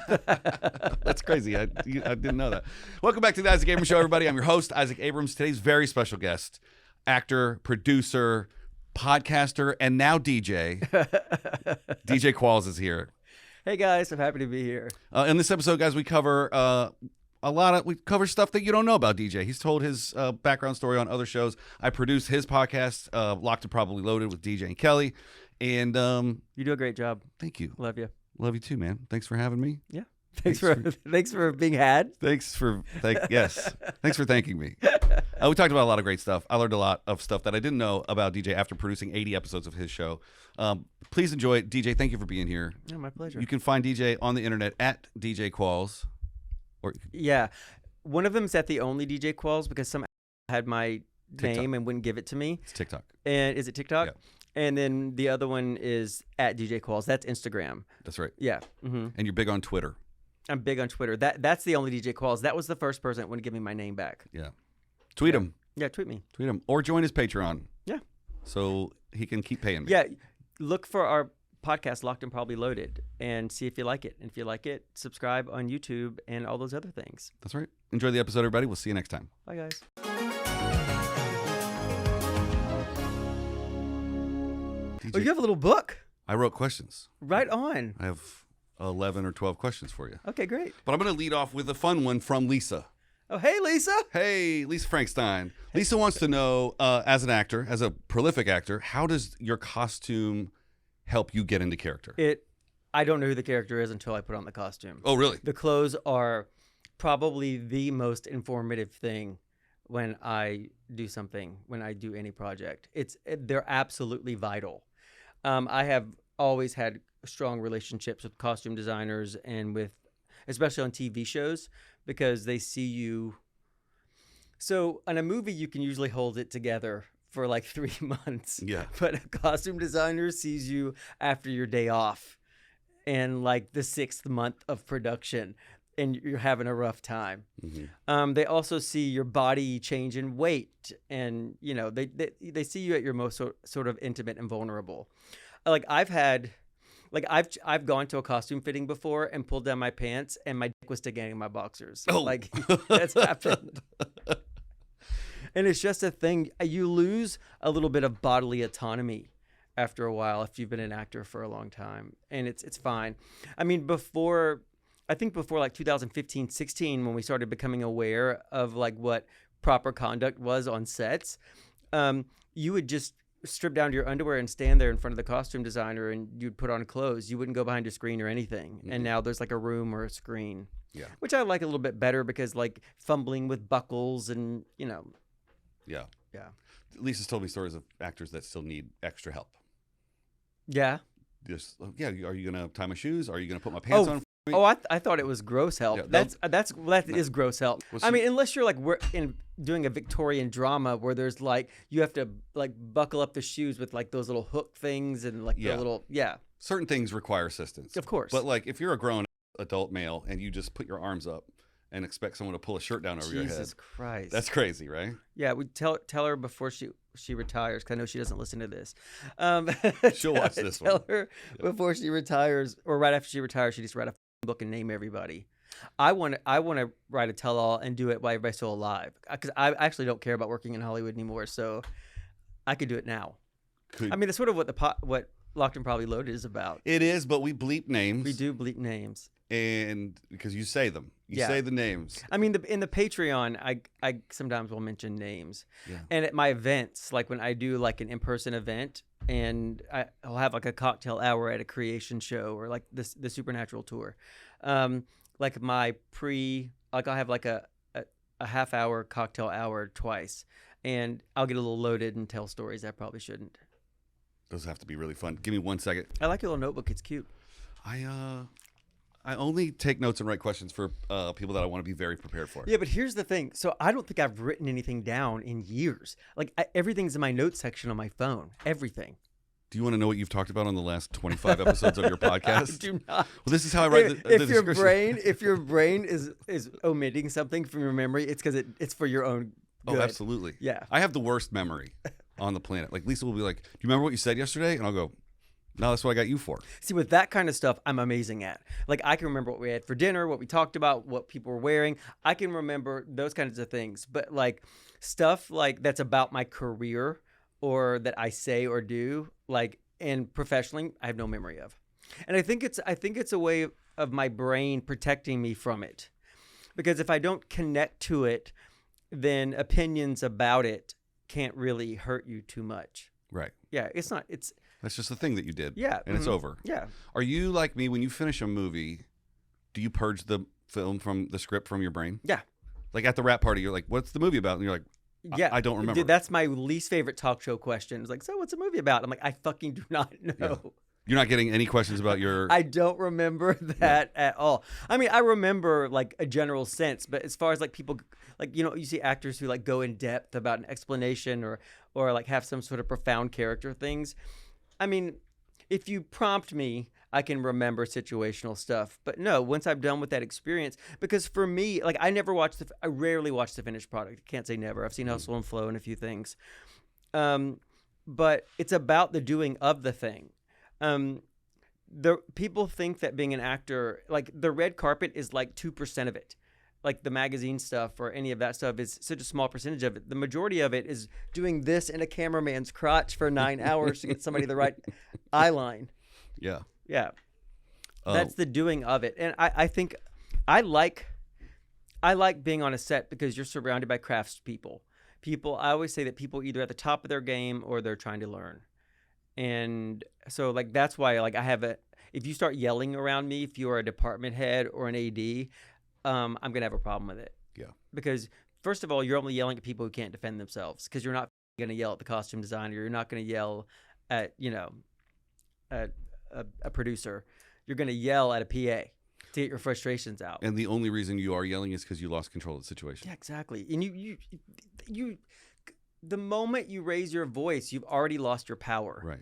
That's crazy. I didn't know that. Welcome back to the Isaac Abrams Show, everybody. I'm your host, Isaac Abrams. Today's very special guest, actor, producer, podcaster, and now DJ. DJ Qualls is here. Hey guys, I'm happy to be here. In this episode, guys, we cover we cover stuff that you don't know about DJ. He's told his background story on other shows. I produce his podcast, Locked and Probably Loaded, with DJ and Kelly. And you do a great job. Thank you. Love you. Love you too, man. Thanks for having me. Yeah. Thanks for being had. Thanks for thanking me. We talked about a lot of great stuff. I learned a lot of stuff that I didn't know about DJ after producing 80 episodes of his show. Please enjoy it. DJ, thank you for being here. Yeah, my pleasure. You can find DJ on the internet at DJ Qualls. Yeah. One of them is at the only DJ Qualls because some had my TikTok name and wouldn't give it to me. It's TikTok. And is it TikTok? Yeah. And then the other one is at DJ Qualls. That's Instagram. That's right. Yeah. Mm-hmm. And you're big on Twitter. I'm big on Twitter. That's the only DJ Qualls. That was the first person that wouldn't give me my name back. Yeah. Tweet him. Yeah, tweet me. Tweet him. Or join his Patreon. Yeah. So he can keep paying me. Yeah. Look for our podcast, Locked and Probably Loaded, and see if you like it. And if you like it, subscribe on YouTube and all those other things. That's right. Enjoy the episode, everybody. We'll see you next time. Bye, guys. DJ, Oh, you have a little book? I wrote questions. Right on. I have 11 or 12 questions for you. Okay, great. But I'm going to lead off with a fun one from Lisa. Oh, hey, Lisa. Hey, Lisa Frankstein. Lisa wants to know, as an actor, as a prolific actor, how does your costume help you get into character? I don't know who the character is until I put on the costume. Oh, really? The clothes are probably the most informative thing when I do something, when I do any project. They're absolutely vital. I have always had strong relationships with costume designers and especially on TV shows, because they see you. So on a movie, you can usually hold it together for like 3 months. Yeah. But a costume designer sees you after your day off and like the 6th month of production, and you're having a rough time. Mm-hmm. They also see your body change in weight, and they see you at your most sort of intimate and vulnerable. I've gone to a costume fitting before and pulled down my pants and my dick was sticking in my boxers. Oh. Like that's happened. And it's just a thing. You lose a little bit of bodily autonomy after a while if you've been an actor for a long time, and it's fine. I mean, before like 2015, 16, when we started becoming aware of like what proper conduct was on sets, you would just strip down to your underwear and stand there in front of the costume designer, and you'd put on clothes. You wouldn't go behind a screen or anything. Mm-hmm. And now there's like a room or a screen, which I like a little bit better, because like fumbling with buckles and Yeah. Lisa's told me stories of actors that still need extra help. Yeah. Are you gonna tie my shoes? Are you gonna put my pants on? Oh, I thought it was gross help. Yeah, that is gross help. I mean, unless you're like doing a Victorian drama where there's like you have to like buckle up the shoes with like those little hook things and like the little Certain things require assistance, of course. But like if you're a grown adult male and you just put your arms up and expect someone to pull a shirt down over your head, Jesus Christ, that's crazy, right? Yeah, we tell her before she retires, because I know she doesn't listen to this. She'll watch this one. Tell her before she retires, or right after she retires, she just write a book and name everybody. I want to write a tell-all and do it while everybody's still alive, because I actually don't care about working in Hollywood anymore, so I could do it now. I mean, that's sort of what Locked and Probably Loaded is about. It is, but we bleep names. We do bleep names. And because you say them. You say the names. I mean, in the Patreon, I sometimes will mention names. Yeah. And at my events, like when I do like an in-person event, and I'll have like a cocktail hour at a creation show, or like the Supernatural tour. Like I'll have like a half-hour cocktail hour twice, and I'll get a little loaded and tell stories I probably shouldn't. Those have to be really fun. Give me 1 second. I like your little notebook. It's cute. I only take notes and write questions for people that I want to be very prepared for. Yeah, but here's the thing. So I don't think I've written anything down in years. Like everything's in my notes section on my phone. Everything. Do you want to know what you've talked about on the last 25 episodes of your podcast? I do not. Well, this is how I write the description. If your brain is omitting something from your memory, it's because it's for your own good. Oh, absolutely. Yeah. I have the worst memory on the planet. Like Lisa will be like, "Do you remember what you said yesterday?" And I'll go, No, that's what I got you for. See, with that kind of stuff, I'm amazing at. Like, I can remember what we had for dinner, what we talked about, what people were wearing. I can remember those kinds of things. But like stuff like that's about my career or that I say or do, like, and professionally, I have no memory of. And I think it's a way of my brain protecting me from it. Because if I don't connect to it, then opinions about it can't really hurt you too much. Right. Yeah, it's not. It's That's just the thing that you did. Yeah, And it's over. Yeah. Are you like me when you finish a movie? Do you purge the film from the script from your brain? Yeah. Like at the rap party, you're like, "What's the movie about?" And you're like, Yeah, I don't remember. Dude, that's my least favorite talk show question. It's like, so what's the movie about? I'm like, I fucking do not know. Yeah. You're not getting any questions about your. I don't remember that at all. I mean, I remember like a general sense, but as far as like people, like, you know, you see actors who like go in depth about an explanation or like have some sort of profound character things. I mean, if you prompt me, I can remember situational stuff. But no, once I'm done with that experience, because for me, like I rarely watch the finished product. I can't say never. I've seen Hustle and Flow and a few things. But it's about the doing of the thing. The people think that being an actor, like the red carpet is like 2% of it. Like the magazine stuff or any of that stuff is such a small percentage of it. The majority of it is doing this in a cameraman's crotch for 9 hours to get somebody the right eye line. Yeah. Yeah. That's the doing of it. And I think I like being on a set because you're surrounded by craftspeople. I always say that people either at the top of their game or they're trying to learn. And so like that's why like if you start yelling around me, if you're a department head or an AD, I'm going to have a problem with it. Yeah. Because first of all, you're only yelling at people who can't defend themselves because you're not going to yell at the costume designer. You're not going to yell at, you know, a producer. You're going to yell at a PA to get your frustrations out. And the only reason you are yelling is because you lost control of the situation. Yeah, exactly. And you the moment you raise your voice, you've already lost your power. Right.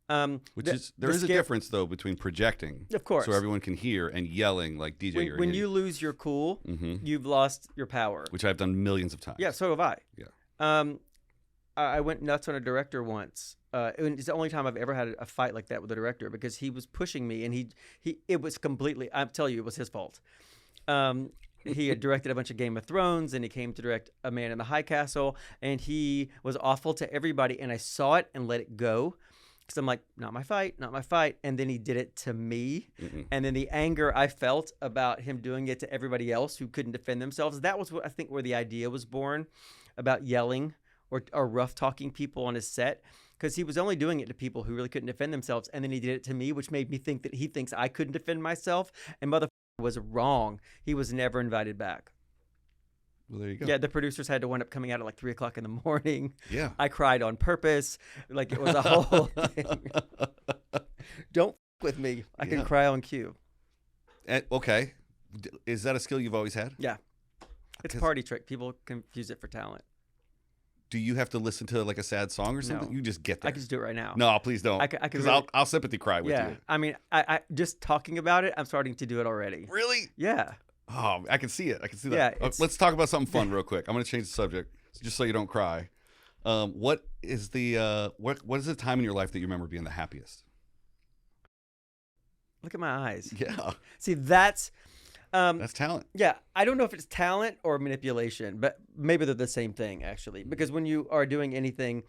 There is a difference though between projecting, of course, so everyone can hear, and yelling like DJ. When you lose your cool, you've lost your power. Which I've done millions of times. Yeah, so have I. Yeah. I went nuts on a director once. It's the only time I've ever had a fight like that with a director because he was pushing me, and it was completely. I'm telling you, it was his fault. He had directed a bunch of Game of Thrones, and he came to direct A Man in the High Castle, and he was awful to everybody. And I saw it and let it go. Because I'm like, not my fight. And then he did it to me. And then the anger I felt about him doing it to everybody else who couldn't defend themselves, that was what I think where the idea was born about yelling or rough talking people on his set. Because he was only doing it to people who really couldn't defend themselves. And then he did it to me, which made me think that he thinks I couldn't defend myself. And motherfucker was wrong. He was never invited back. Well, there you go. Yeah, the producers had to wind up coming out at like 3 o'clock in the morning. Yeah. I cried on purpose. Like it was a whole thing. Don't with me. I can cry on cue. Okay. Is that a skill you've always had? Yeah. It's a party trick. People confuse it for talent. Do you have to listen to like a sad song or something? No. You just get there. I can just do it right now. No, please don't. Because I'll sympathy cry with you. I mean, I just talking about it, I'm starting to do it already. Really? Yeah. Oh, I can see it. I can see that. Yeah, Let's talk about something fun real quick. I'm going to change the subject just so you don't cry. What is the what is the time in your life that you remember being the happiest? Look at my eyes. Yeah. See, that's talent. Yeah, I don't know if it's talent or manipulation, but maybe they're the same thing actually. Because when you are doing anything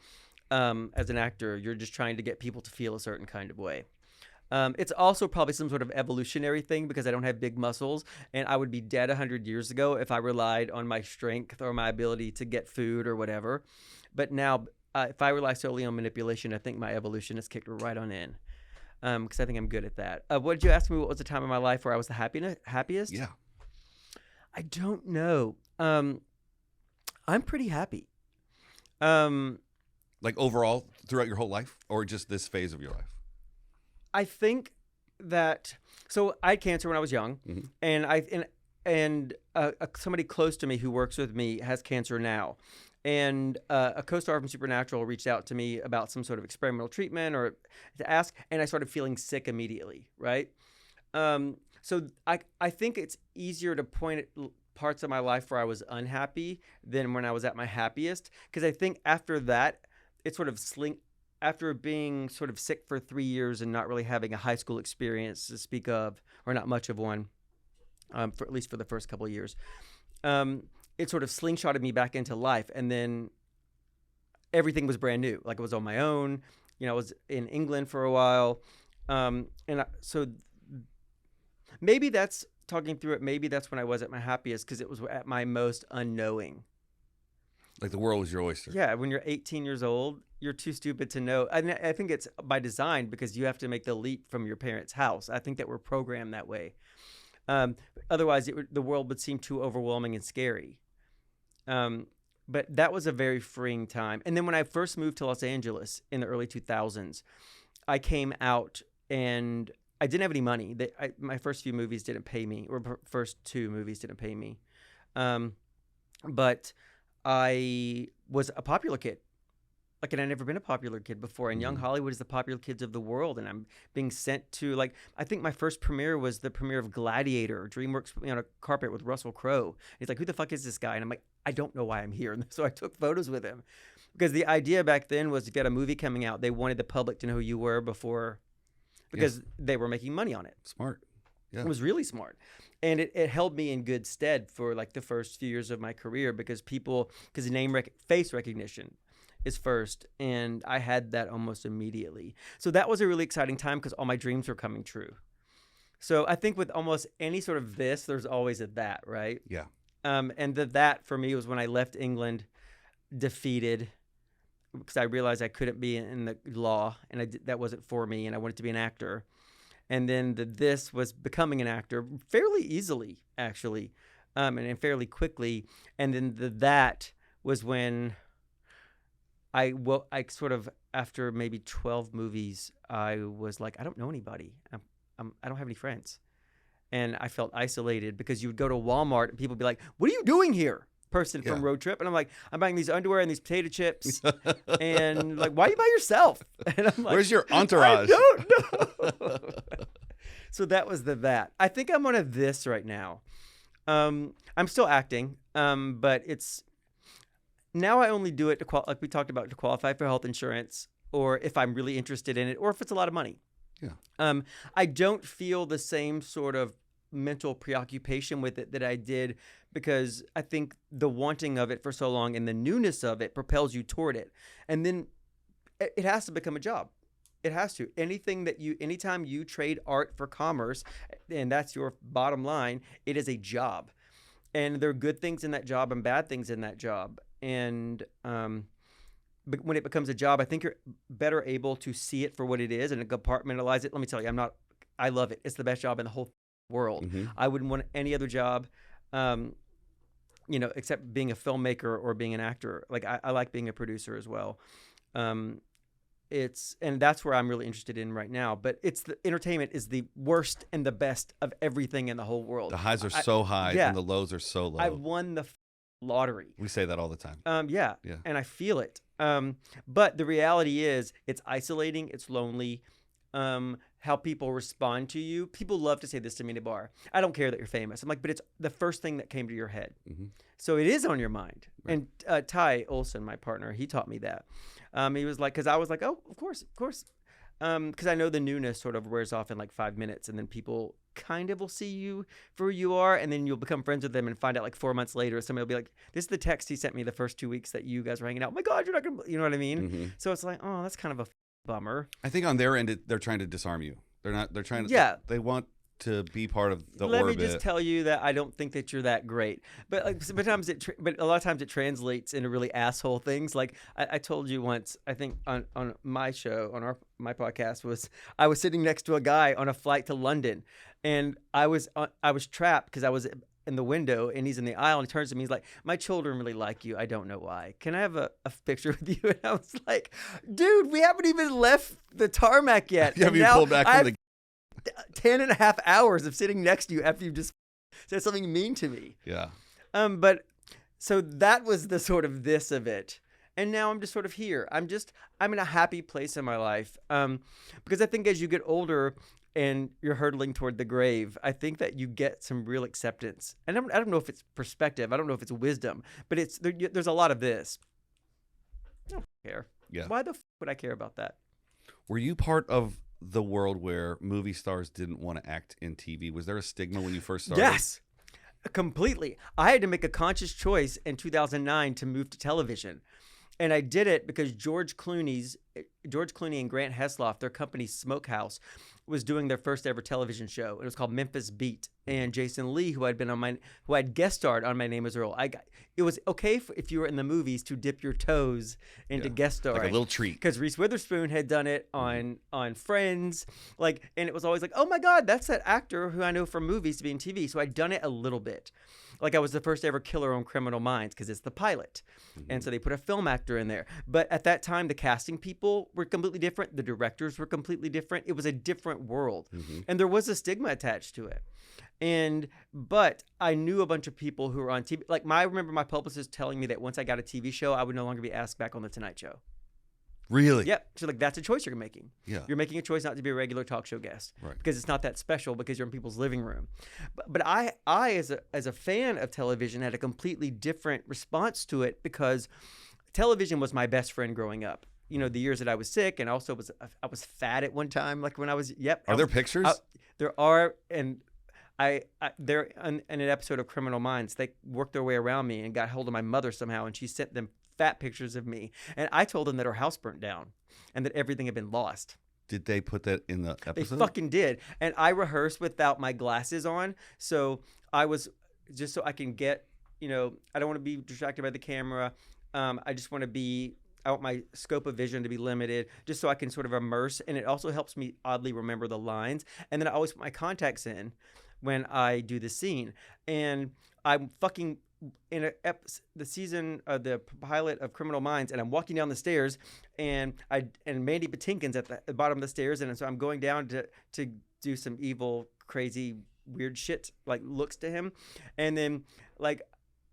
as an actor, you're just trying to get people to feel a certain kind of way. It's also probably some sort of evolutionary thing because I don't have big muscles, and I would be dead 100 years ago if I relied on my strength or my ability to get food or whatever. But now, if I rely solely on manipulation, I think my evolution has kicked right on in because I think I'm good at that. What did you ask me? What was the time in my life where I was the happiest? Yeah. I don't know. I'm pretty happy. Like overall throughout your whole life, or just this phase of your life? I think that I had cancer when I was young, and somebody close to me who works with me has cancer now, and a co-star from Supernatural reached out to me about some sort of experimental treatment or to ask, and I started feeling sick immediately. Right, so I think it's easier to point at parts of my life where I was unhappy than when I was at my happiest, because I think after that it sort of after being sort of sick for 3 years and not really having a high school experience to speak of, or not much of one, for at least for the first couple of years, it sort of slingshotted me back into life. And then everything was brand new. Like I was on my own. I was in England for a while. So maybe that's talking through it. Maybe that's when I was at my happiest, because it was at my most unknowing. Like the world was your oyster. Yeah. When you're 18 years old, you're too stupid to know. And I think it's by design, because you have to make the leap from your parents' house. I think that we're programmed that way. Otherwise, the world would seem too overwhelming and scary. But that was a very freeing time. And then when I first moved to Los Angeles in the early 2000s, I came out and I didn't have any money. My first few movies didn't pay me, or first 2 movies didn't pay me. But I was a popular kid. Like, and I'd never been a popular kid before. And young Hollywood is the popular kids of the world. And I'm being sent to, like, I think my first premiere was the premiere of Gladiator. DreamWorks put me on a carpet with Russell Crowe. He's like, who the fuck is this guy? And I'm like, I don't know why I'm here. And so I took photos with him. Because the idea back then was, if you had a movie coming out, they wanted the public to know who you were before, because they were making money on it. Smart. Yeah. It was really smart. And it held me in good stead for like the first few years of my career, because face recognition is first. And I had that almost immediately. So that was a really exciting time, because all my dreams were coming true. So I think with almost any sort of this, there's always a that, right? Yeah. And that for me was when I left England defeated, because I realized I couldn't be in the law, and that wasn't for me, and I wanted to be an actor. And then this was becoming an actor fairly easily, actually, and fairly quickly. And then that was when I sort of, after maybe 12 movies, I was like, I don't know anybody. I don't have any friends. And I felt isolated, because you would go to Walmart and people would be like, what are you doing here? Person from Road Trip. And I'm like, I'm buying these underwear and these potato chips. And like, why are you by yourself? And I'm like, where's your entourage? I don't know. So that was that. I think I'm on a this right now. I'm still acting, but it's now I only do it like we talked about, to qualify for health insurance, or if I'm really interested in it, or if it's a lot of money. Yeah. I don't feel the same sort of mental preoccupation with it that I did, because I think the wanting of it for so long and the newness of it propels you toward it. And then it has to become a job. It has to. Anytime you trade art for commerce, and that's your bottom line, it is a job. And there are good things in that job and bad things in that job. And but when it becomes a job, I think you're better able to see it for what it is and compartmentalize it. Let me tell you, I love it. It's the best job in the whole world. Mm-hmm. I wouldn't want any other job, except being a filmmaker or being an actor. Like I like being a producer as well. And that's where I'm really interested in right now. But the entertainment is the worst and the best of everything in the whole world. The highs are so high and the lows are so low. I won the lottery. We say that all the time. Yeah. And I feel it. But the reality is, it's isolating. It's lonely. How people respond to you. People love to say this to me in a bar. I don't care that you're famous. I'm like, but it's the first thing that came to your head. Mm-hmm. So it is on your mind. Right. And Ty Olson, my partner, he taught me that. He was like, because I was like, oh, of course. Because I know the newness sort of wears off in like 5 minutes, and then people kind of will see you for who you are, and then you'll become friends with them and find out like 4 months later, somebody will be like, this is the text he sent me the first 2 weeks that you guys were hanging out. Oh my God, you're not going to, you know what I mean? Mm-hmm. So it's like, oh, that's kind of a bummer. I think on their end, they're trying to disarm you. They're trying to, they want to be part of the orbit. Let me just tell you that I don't think that you're that great. But like sometimes but a lot of times it translates into really asshole things. Like I told you once, I think on my show, on my podcast, I was sitting next to a guy on a flight to London, and I was trapped because I was in the window and he's in the aisle, and he turns to me, he's like, my children really like you. I don't know why. Can I have a picture with you? And I was like, dude, we haven't even left the tarmac yet. Have you pulled back from the 10 and a half hours of sitting next to you after you just said something mean to me. Yeah. But so that was the sort of this of it. And now I'm just sort of here. I'm in a happy place in my life. Because I think as you get older and you're hurtling toward the grave, I think that you get some real acceptance. And I don't know if it's perspective. I don't know if it's wisdom, but there's a lot of this. I don't care. Yeah. Why the would I care about that? Were you part of the world where movie stars didn't want to act in TV? Was there a stigma when you first started? Yes, completely. I had to make a conscious choice in 2009 to move to television. And I did it because George Clooney and Grant Heslov, their company Smokehouse, was doing their first ever television show. It was called Memphis Beat. And Jason Lee, who had guest starred on My Name Is Earl, it was okay if you were in the movies to dip your toes into guest starring, like a little treat. Because Reese Witherspoon had done it on Friends, and it was always like, oh my God, that's that actor who I know from movies to be in TV. So I'd done it a little bit. Like I was the first ever killer on Criminal Minds because it's the pilot. And so they put a film actor in there. But at that time, the casting people were completely different. The directors were completely different. It was a different world. And there was a stigma attached to it. But I knew a bunch of people who were on TV. Like I remember my publicist telling me that once I got a TV show, I would no longer be asked back on The Tonight Show. Really? Yep. She's like, that's a choice you're making. Yeah. You're making a choice not to be a regular talk show guest. Right. Because it's not that special because you're in people's living room. But I as a fan of television had a completely different response to it because television was my best friend growing up. You know, the years that I was sick and also I was fat at one time. Like when I was, Are there pictures? There are. And they're in an episode of Criminal Minds. They worked their way around me and got hold of my mother somehow. And she sent them fat pictures of me, and I told them that her house burnt down and that everything had been lost. Did they put that in the episode? They fucking did. And I rehearsed without my glasses on, so I was just so I can get, I don't want to be distracted by the camera. I just want I want my scope of vision to be limited just so I can sort of immerse, and it also helps me oddly remember the lines. And then I always put my contacts in when I do the scene, and I'm fucking in the season of the pilot of Criminal Minds, and I'm walking down the stairs, and Mandy Patinkin's at the bottom of the stairs, and so I'm going down to do some evil, crazy, weird shit, like looks to him, and then like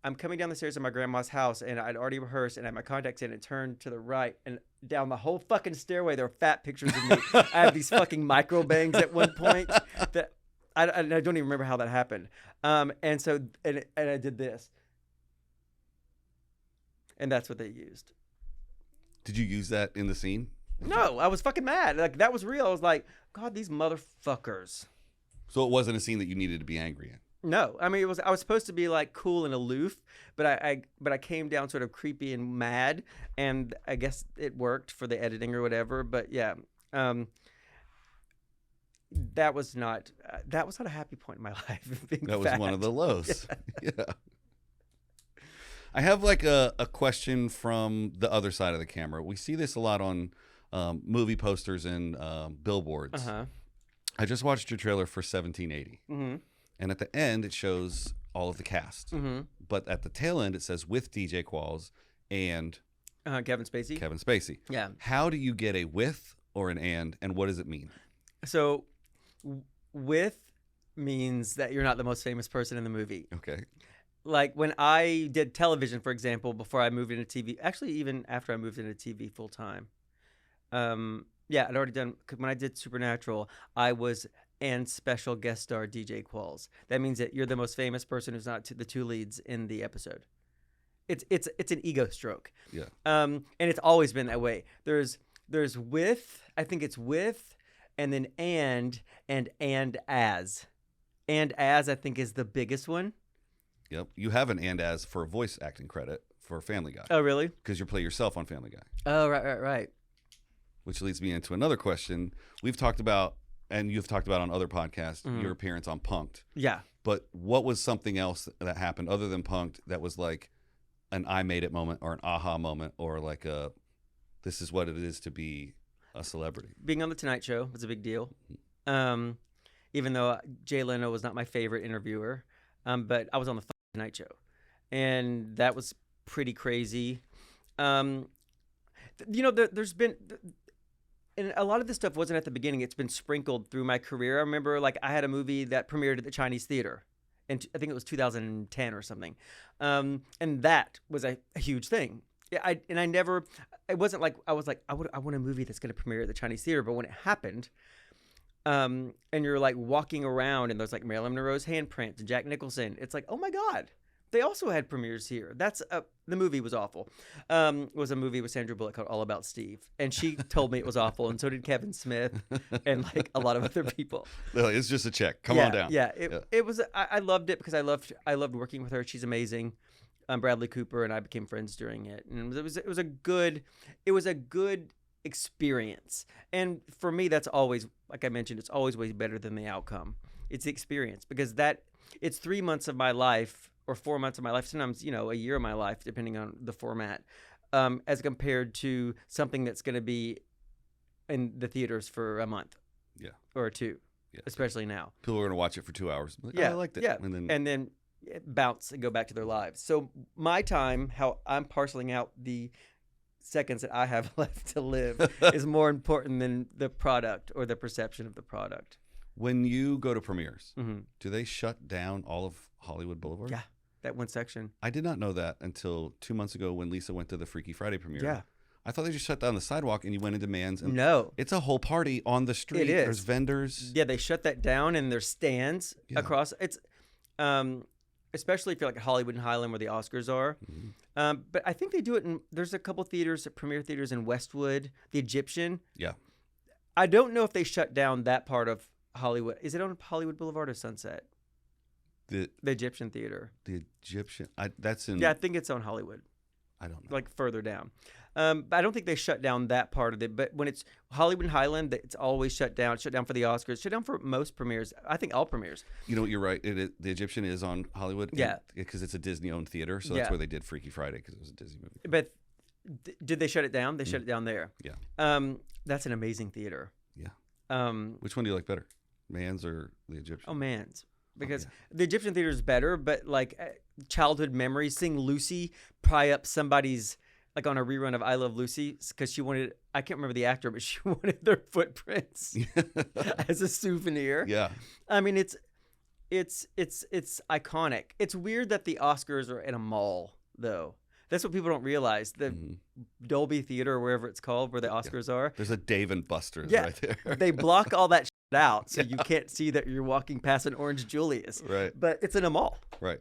I'm coming down the stairs of my grandma's house, and I'd already rehearsed, and I had my contacts in, and turned to the right, and down the whole fucking stairway there are fat pictures of me. I have these fucking micro bangs at one point that I don't even remember how that happened, and so and I did this. And that's what they used. Did you use that in the scene? No, I was fucking mad. Like that was real. I was like, God, these motherfuckers. So it wasn't a scene that you needed to be angry in? No, I mean I was supposed to be like cool and aloof, but I came down sort of creepy and mad, and I guess it worked for the editing or whatever. But yeah, that was not a happy point in my life. That was one of the lows. Yeah. I have like a question from the other side of the camera. We see this a lot on movie posters and billboards. I just watched your trailer for 1780. And at the end, it shows all of the cast. But at the tail end, it says with DJ Qualls and Kevin Spacey. Kevin Spacey. Yeah. How do you get a with or an and what does it mean? So with means that you're not the most famous person in the movie. Okay. Like when I did television, for example, before I moved into TV, actually even after I moved into TV full time, I'd already done, when I did Supernatural, I was and special guest star DJ Qualls. That means that you're the most famous person who's not the two leads in the episode. It's an ego stroke. Yeah. And it's always been that way. There's with, I think it's with, and then and as. And as I think is the biggest one. Yep. You have an and as for a voice acting credit for Family Guy. Oh, really? Because you play yourself on Family Guy. Oh, right. Which leads me into another question. We've talked about, and you've talked about on other podcasts, your appearance on Punk'd. Yeah. But what was something else that happened other than Punk'd that was like an I made it moment or an aha moment or like a this is what it is to be a celebrity? Being on The Tonight Show was a big deal. Even though Jay Leno was not my favorite interviewer. But I was on the Tonight Show, and that was pretty crazy. There's been, and a lot of this stuff wasn't at the beginning. It's been sprinkled through my career. I remember, like, I had a movie that premiered at the Chinese Theater, and I think it was 2010 or something, and that was a huge thing. Yeah, it wasn't like I was like I want a movie that's going to premiere at the Chinese Theater, but when it happened. And you're like walking around and there's like Marilyn Monroe's handprint and Jack Nicholson. It's like, oh my God, They also had premieres here. That's the movie was awful. Was a movie with Sandra Bullock called All About Steve, and she told me it was awful, and so did Kevin Smith and like a lot of other people. It's just a check. Come on down. Yeah, it was. I loved it because I loved working with her. She's amazing. Bradley Cooper and I became friends during it, and it was a good experience. And for me, that's always, like I mentioned, it's always way better than the outcome. It's the experience, because it's 3 months of my life or 4 months of my life, sometimes a year of my life, depending on the format, as compared to something that's going to be in the theaters for a month, or two, especially now. People are going to watch it for 2 hours. Like, I liked it. Yeah, and then bounce and go back to their lives. So my time, how I'm parceling out the seconds that I have left to live, is more important than the product or the perception of the product. When you go to premieres, do they shut down all of Hollywood Boulevard? Yeah, that one section. I did not know that until 2 months ago when Lisa went to the Freaky Friday premiere. Yeah. I thought they just shut down the sidewalk and you went into Mann's. And no. It's a whole party on the street. It is. There's vendors. Yeah, they shut that down, and there's stands across. It's especially if you're like Hollywood and Highland where the Oscars are. But I think they do it there's a couple theaters, premiere theaters in Westwood, the Egyptian. Yeah. I don't know if they shut down that part of Hollywood. Is it on Hollywood Boulevard or Sunset? The Egyptian theater. The Egyptian. That's in. Yeah, I think it's on Hollywood. I don't know. Like further down. But I don't think they shut down that part of it. But when it's Hollywood and Highland, it's always shut down. It's shut down for the Oscars. Shut down for most premieres. I think all premieres. You know what? You're right. The Egyptian is on Hollywood. Yeah. Because it's a Disney-owned theater. So that's where they did Freaky Friday, because it was a Disney movie. But did they shut it down? They shut it down there. Yeah. That's an amazing theater. Yeah. Which one do you like better? Mann's or the Egyptian? Oh, Mann's. Because the Egyptian theater is better, but like childhood memories, seeing Lucy pry up somebody's, like on a rerun of I Love Lucy, because she wanted, I can't remember the actor, but she wanted their footprints as a souvenir. Yeah. I mean, it's iconic. It's weird that the Oscars are in a mall, though. That's what people don't realize. The Dolby Theater, or wherever it's called, where the Oscars are. There's a Dave and Buster's right there. They block all that out, so you can't see that you're walking past an Orange Julius. Right. But it's in a mall. Right.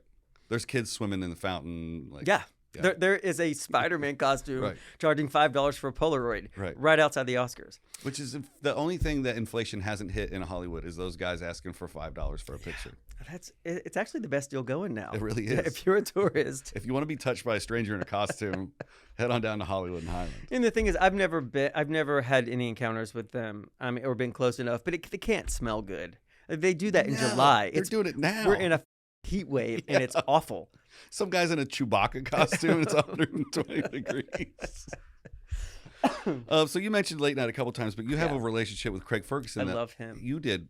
There's kids swimming in the fountain. Yeah. There is a Spider-Man costume charging $5 for a Polaroid right outside the Oscars. Which is the only thing that inflation hasn't hit in Hollywood, is those guys asking for $5 for a picture. It's actually the best deal going now. It really is. If you're a tourist. If you want to be touched by a stranger in a costume, head on down to Hollywood and Highland. And the thing is, I've never had any encounters with them, or been close enough, but they can't smell good. They do that in July. They're doing it now. We're in a heat wave, and it's awful. Some guy's in a Chewbacca costume. It's 120 degrees. So you mentioned late night a couple times, but you have a relationship with Craig Ferguson. I love him. You did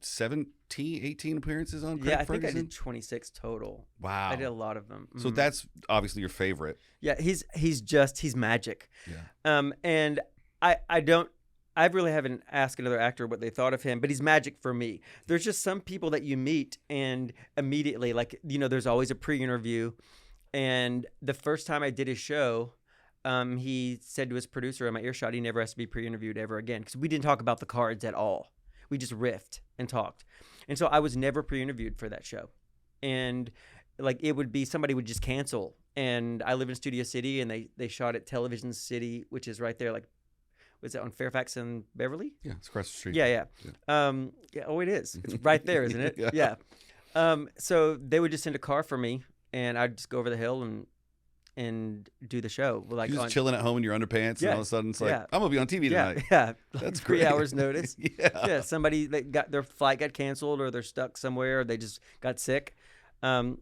18 appearances on Craig Ferguson? I think I did 26 total. Wow. I did a lot of them. So that's obviously your favorite. Yeah, he's magic. Yeah. And I really haven't asked another actor what they thought of him, but he's magic for me. There's just some people that you meet and immediately, like, there's always a pre-interview. And the first time I did his show, he said to his producer in my earshot, he never has to be pre-interviewed ever again, because we didn't talk about the cards at all. We just riffed and talked. And so I was never pre-interviewed for that show. And like, it would be, somebody would just cancel. And I live in Studio City, and they shot at Television City, which is right there, like, was it on Fairfax and Beverly? Yeah, it's across the street. Yeah. Oh, it is. It's right there, isn't it? Yeah. So they would just send a car for me, and I'd just go over the hill and do the show. Like, you're just chilling at home in your underpants, and all of a sudden it's like, I'm gonna be on TV tonight. Yeah. That's 3 great. hours notice. Yeah. Somebody that got their flight got canceled, or they're stuck somewhere, or they just got sick. The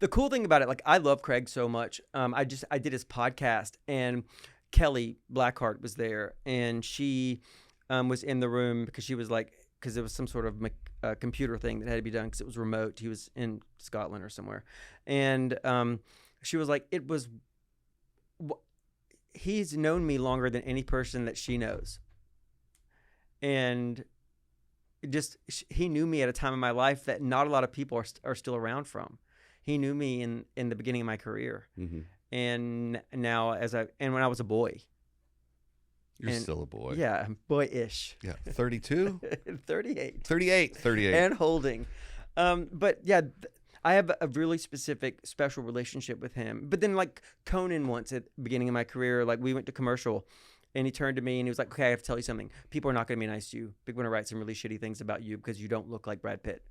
cool thing about it, like, I love Craig so much. I did his podcast, and Kelly Blackheart was there, and she was in the room because there was some sort of computer thing that had to be done because it was remote. He was in Scotland or somewhere, and she was like, he's known me longer than any person that she knows, and he knew me at a time in my life that not a lot of people are still around from. He knew me in the beginning of my career. Mm-hmm. And now when I was a boy. You're still a boy. Yeah, boyish. Yeah, 32? 38. 38. And holding. But yeah, I have a really specific, special relationship with him. But then, like Conan once at the beginning of my career, like we went to commercial, and he turned to me and he was like, "Okay, I have to tell you something. People are not going to be nice to you. People are going to write some really shitty things about you because you don't look like Brad Pitt.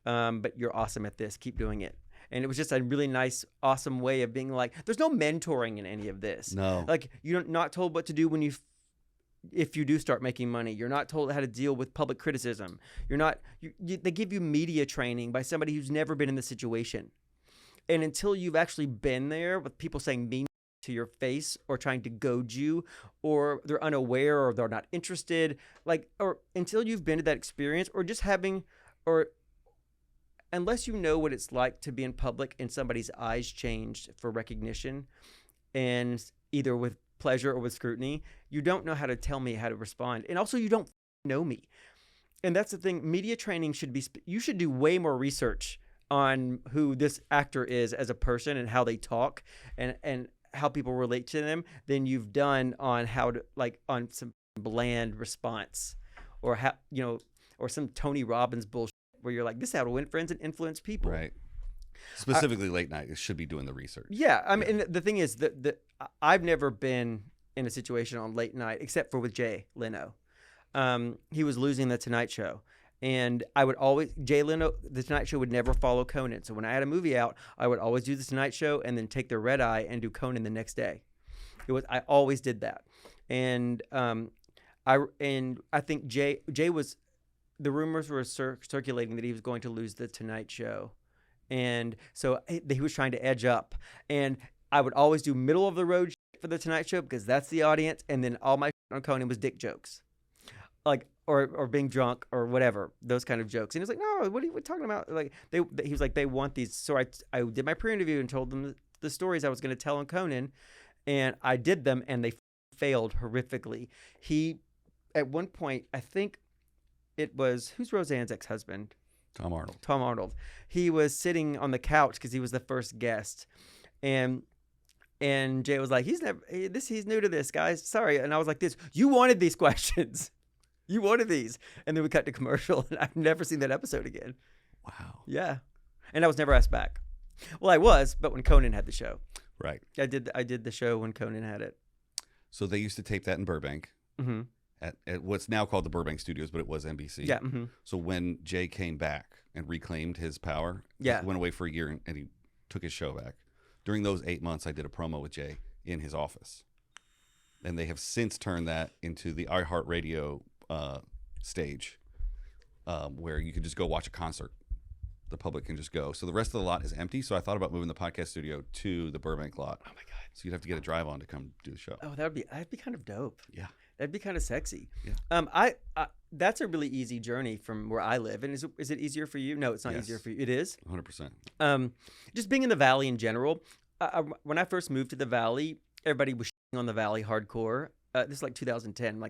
But you're awesome at this. Keep doing it." And it was just a really nice, awesome way of being like, there's no mentoring in any of this. No. Like, you're not told what to do if you do start making money. You're not told how to deal with public criticism. They give you media training by somebody who's never been in the situation. And until you've actually been there with people saying mean to your face or trying to goad you, or they're unaware or they're not interested, or until you've been to that experience, or just unless you know what it's like to be in public and somebody's eyes changed for recognition, and either with pleasure or with scrutiny, you don't know how to tell me how to respond. And also, you don't know me. And that's the thing. Media training you should do way more research on who this actor is as a person and how they talk and how people relate to them than you've done on how to, on some bland response or how, or some Tony Robbins bullshit where you're like, this is how to win friends and influence people. Right. Specifically late night, it should be doing the research. Yeah. I mean, and the thing is that I've never been in a situation on late night except for with Jay Leno. He was losing the Tonight Show. And Jay Leno, the Tonight Show would never follow Conan. So when I had a movie out, I would always do the Tonight Show and then take the red eye and do Conan the next day. I always did that. And I think Jay was, the rumors were circulating that he was going to lose the Tonight Show. And so he was trying to edge up. And I would always do middle of the road for the Tonight Show because that's the audience. And then all my on Conan was dick jokes. Or being drunk or whatever, those kind of jokes. And he was like, no, what are you talking about? He was like, they want these. So I did my pre-interview and told them the stories I was going to tell on Conan. And I did them and they failed horrifically. At one point, I think it was, who's Roseanne's ex-husband? Tom Arnold. Tom Arnold. He was sitting on the couch because he was the first guest. And Jay was like, he's new to this, guys. Sorry. And I was like, you wanted these questions. You wanted these. And then we cut to commercial, and I've never seen that episode again. Wow. Yeah. And I was never asked back. Well, I was, but when Conan had the show. Right. I did the show when Conan had it. So they used to tape that in Burbank at what's now called the Burbank Studios, but it was NBC. Yeah. Mm-hmm. So when Jay came back and reclaimed his power, he went away for a year and he took his show back. During those 8 months, I did a promo with Jay in his office. And they have since turned that into the iHeartRadio stage where you can just go watch a concert. The public can just go. So the rest of the lot is empty. So I thought about moving the podcast studio to the Burbank lot. Oh my God. So you'd have to get a drive on to come do the show. Oh, that'd be kind of dope. Yeah. That'd be kind of sexy. Yeah. I that's a really easy journey from where I live. And is it easier for you? No, it's not easier for you. It is? 100%. Just being in the Valley in general. When I first moved to the Valley, everybody was on the Valley hardcore. This is like 2010.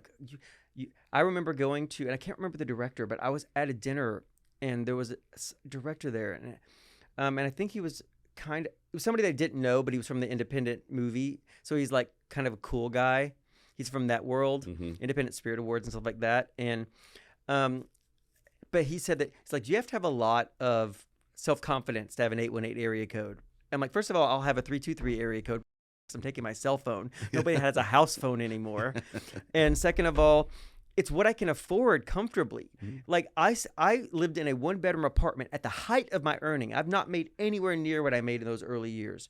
I remember going to, and I can't remember the director, but I was at a dinner and there was a director there, and I think he was it was somebody that I didn't know, but he was from the independent movie, so he's like kind of a cool guy. He's from that world, Independent Spirit Awards and stuff like that, and but he said that it's like you have to have a lot of self-confidence to have an 818 area code. I'm like, first of all, I'll have a 323 area code. I'm taking my cell phone. Nobody has a house phone anymore. And second of all, it's what I can afford comfortably. Like I lived in a 1-bedroom apartment at the height of my earning. I've not made anywhere near what I made in those early years.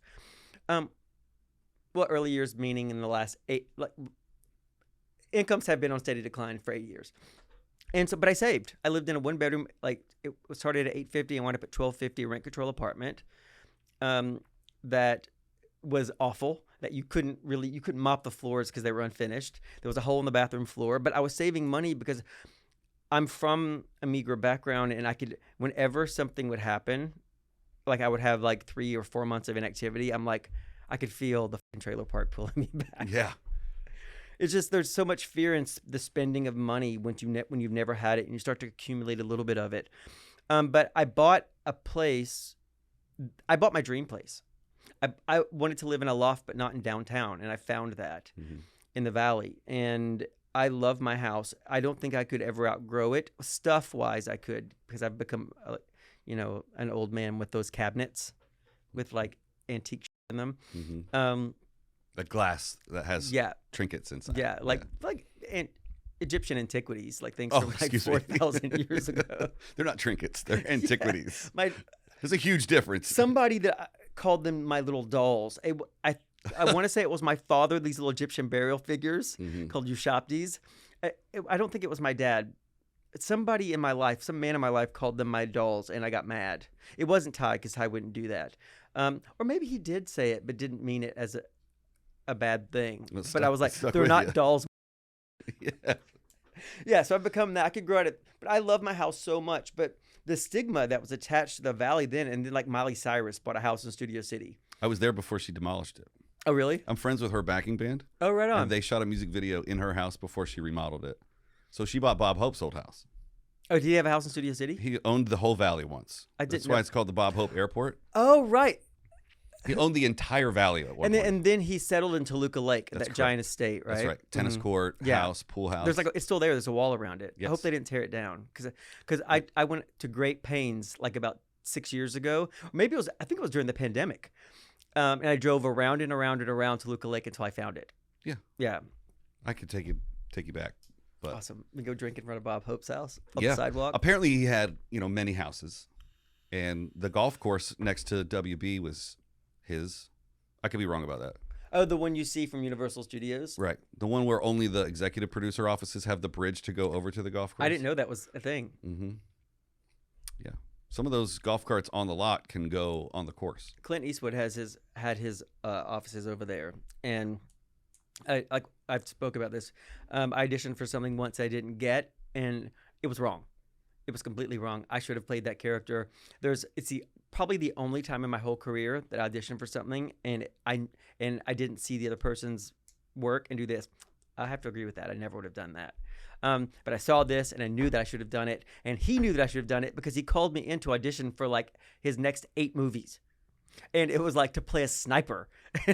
Early years meaning in the last 8, incomes have been on steady decline for 8 years. And so, but I saved. I lived in a 1-bedroom, it started at $850 and wound up at $1,250 rent control apartment. That was awful. That you couldn't mop the floors because they were unfinished. There was a hole in the bathroom floor, but I was saving money because I'm from a meager background, and I could, whenever something would happen, like I would have 3 or 4 months of inactivity, I'm like, I could feel the trailer park pulling me back. Yeah. It's just, there's so much fear in the spending of money when you've never had it, and you start to accumulate a little bit of it. But I bought my dream place. I wanted to live in a loft, but not in downtown, and I found that in the Valley. And I love my house. I don't think I could ever outgrow it. Stuff-wise, I could, because I've become, an old man with those cabinets with like antique shit in them. Mm-hmm. The glass that has trinkets inside. Yeah, like Egyptian antiquities, like things Oh, from like excuse me. 4,000 years ago. They're not trinkets; they're antiquities. My There's a huge difference. somebody that called them my little dolls. I want to say it was my father. These little Egyptian burial figures called Ushabtis. I don't think it was my dad. Somebody in my life, some man in my life, called them my dolls, and I got mad. It wasn't Ty, because Ty wouldn't do that. Or maybe he did say it, but didn't mean it as a bad thing. But I was like, they're not dolls. Yeah. Yeah, so I've become that. I could grow out it, but I love my house so much. But the stigma that was attached to the Valley then, and then like Miley Cyrus bought a house in Studio City. I was there before she demolished it. Oh, really? I'm friends with her backing band. Oh, right on. And they shot a music video in her house before she remodeled it. So she bought Bob Hope's old house. Oh, did he have a house in Studio City? He owned the whole valley once. That's why it's called the Bob Hope Airport. Oh, right. He owned the entire valley at one point. And then he settled in Toluca Lake, that giant estate, right? That's right. Tennis court, house, pool house. There's it's still there. There's a wall around it. Yes. I hope they didn't tear it down, because I went to great pains like about 6 years ago. Maybe I think it was during the pandemic, and I drove around and around and around Toluca Lake until I found it. Yeah. Yeah. I could take you back. But Awesome. We go drink in front of Bob Hope's house on the sidewalk. Apparently he had many houses, and the golf course next to WB was his. I could be wrong about that. Oh, the one you see from Universal Studios? Right. The one where only the executive producer offices have the bridge to go over to the golf course. I didn't know that was a thing. Mm-hmm. Yeah. Some of those golf carts on the lot can go on the course. Clint Eastwood had his offices over there, and I've spoke about this. I auditioned for something once I didn't get, and it was wrong. It was completely wrong. I should have played that character. It's probably the only time in my whole career that I auditioned for something and I didn't see the other person's work and do this. I have to agree with that. I never would have done that. But I saw this and I knew that I should have done it, and he knew that I should have done it because he called me in to audition for like his next 8 movies. And it was like to play a sniper,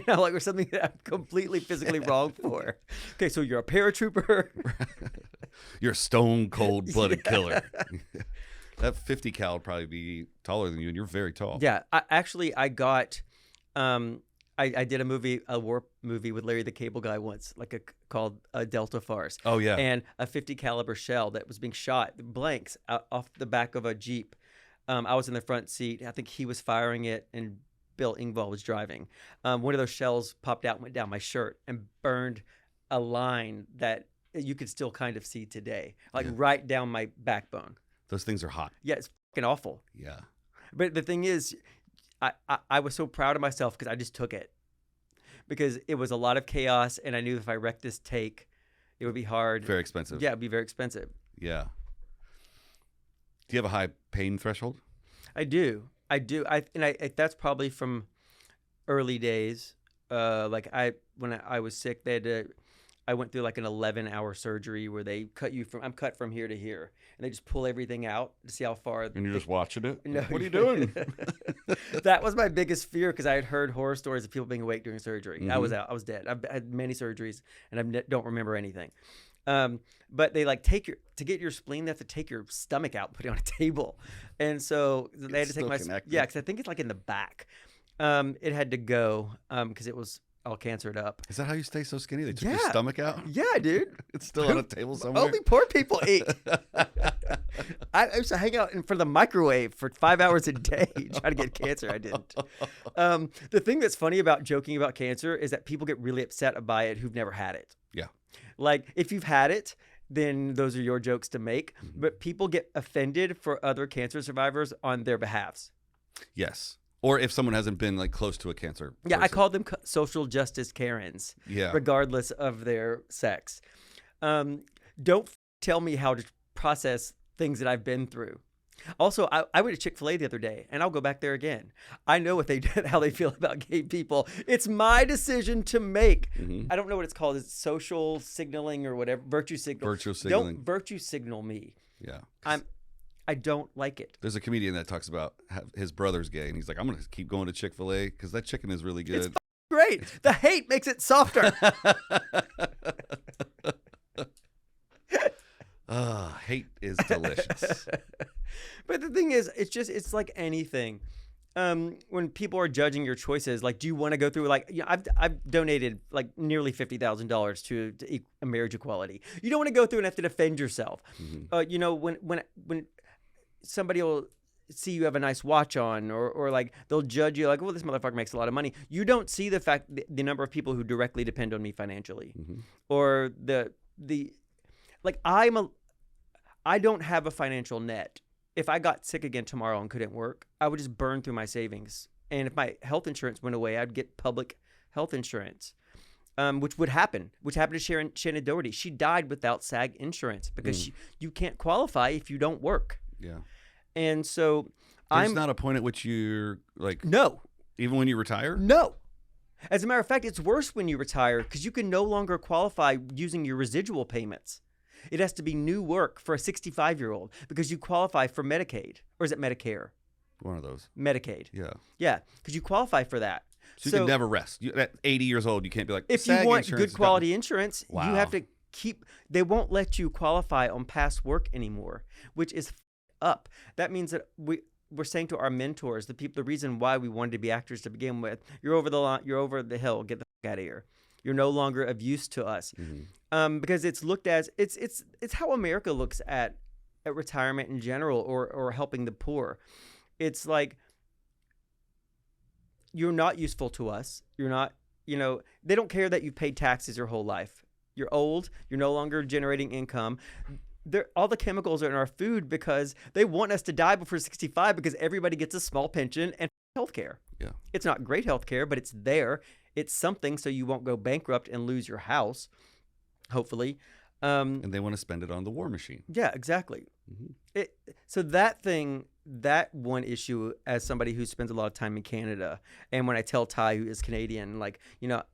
or something that I'm completely physically wrong for. Okay, so you're a paratrooper. You're a stone cold blooded killer. That 50 cal would probably be taller than you, and you're very tall. Yeah, I got, I did a war movie with Larry the Cable Guy once, called Delta Farce. Oh yeah, and a 50 caliber shell that was being shot blanks off the back of a Jeep. I was in the front seat. I think he was firing it, and Bill Engvall was driving. One of those shells popped out and went down my shirt and burned a line that you could still kind of see today, right down my backbone. Those things are hot. Yeah, it's fucking awful. Yeah. But the thing is, I was so proud of myself because I just took it. Because it was a lot of chaos, and I knew if I wrecked this take, it would be hard. Very expensive. Yeah, it'd be very expensive. Yeah. Do you have a high pain threshold? I do. That's probably from early days. When I was sick, I went through like an 11-hour surgery where they I'm cut from here to here, and they just pull everything out to see how far. And you're just watching it? No, what are you doing? That was my biggest fear, because I had heard horror stories of people being awake during surgery. Mm-hmm. I was out. I was dead. I've had many surgeries, and I don't remember anything. But they to get your spleen, they have to take your stomach out, put it on a table. And so they had to take because I think it's like in the back. It had to go, because it was all cancered up. Is that how you stay so skinny? They took your stomach out? Yeah, dude. It's still on a table somewhere? Only poor people eat. I used to hang out in front of the microwave for 5 hours a day trying to get cancer. I didn't. The thing that's funny about joking about cancer is that people get really upset by it who've never had it. Yeah. Like, if you've had it, then those are your jokes to make. Mm-hmm. But people get offended for other cancer survivors on their behalves. Yes. Or if someone hasn't been close to a cancer person. Yeah, I call them social justice Karens. Yeah. Regardless of their sex. Don't tell me how to process things that I've been through. Also, I went to Chick-fil-A the other day, and I'll go back there again. I know how they feel about gay people. It's my decision to make. Mm-hmm. I don't know what it's called. It's social signaling or whatever. Virtue signal. Virtue signaling. Don't virtue signal me. Yeah. I don't like it. There's a comedian that talks about his brother's gay, and he's like, I'm going to keep going to Chick-fil-A because that chicken is really good. It's great. The hate makes it softer. Hate is delicious. But the thing is, it's like anything. When people are judging your choices, like, do you want to go through, like, I've donated like nearly $50,000 to marriage equality. You don't want to go through and have to defend yourself. When somebody will see you have a nice watch on, or like they'll judge you like, well, this motherfucker makes a lot of money. You don't see the fact, the number of people who directly depend on me financially, or like I don't have a financial net. If I got sick again tomorrow and couldn't work, I would just burn through my savings. And if my health insurance went away, I'd get public health insurance, which would happen. Which happened to Shannon Doherty. She died without SAG insurance because you can't qualify if you don't work. Yeah. And so There's not a point at which you're like, no, even when you retire? No. As a matter of fact, it's worse when you retire because you can no longer qualify using your residual payments. It has to be new work for a 65-year-old because you qualify for Medicaid. Or is it Medicare? One of those. Medicaid. Yeah. Yeah, because you qualify for that. So you can never rest. At 80 years old, you can't be like, if you want good quality insurance, you have to they won't let you qualify on past work anymore, which is up. That means that we're saying to our mentors, the reason why we wanted to be actors to begin with, you're over the line, you're over the hill, get the fuck out of here. You're no longer of use to us. Because it's looked as it's how America looks at retirement in general, or helping the poor. It's like, you're not useful to us. You're not, they don't care that you've paid taxes your whole life. You're old. You're no longer generating income. All the chemicals are in our food because they want us to die before 65 because everybody gets a small pension and healthcare. Yeah. It's not great healthcare, but it's there. It's something so you won't go bankrupt and lose your house, hopefully. And they want to spend it on the war machine. Yeah, exactly. So that one issue, as somebody who spends a lot of time in Canada, and when I tell Ty, who is Canadian, like,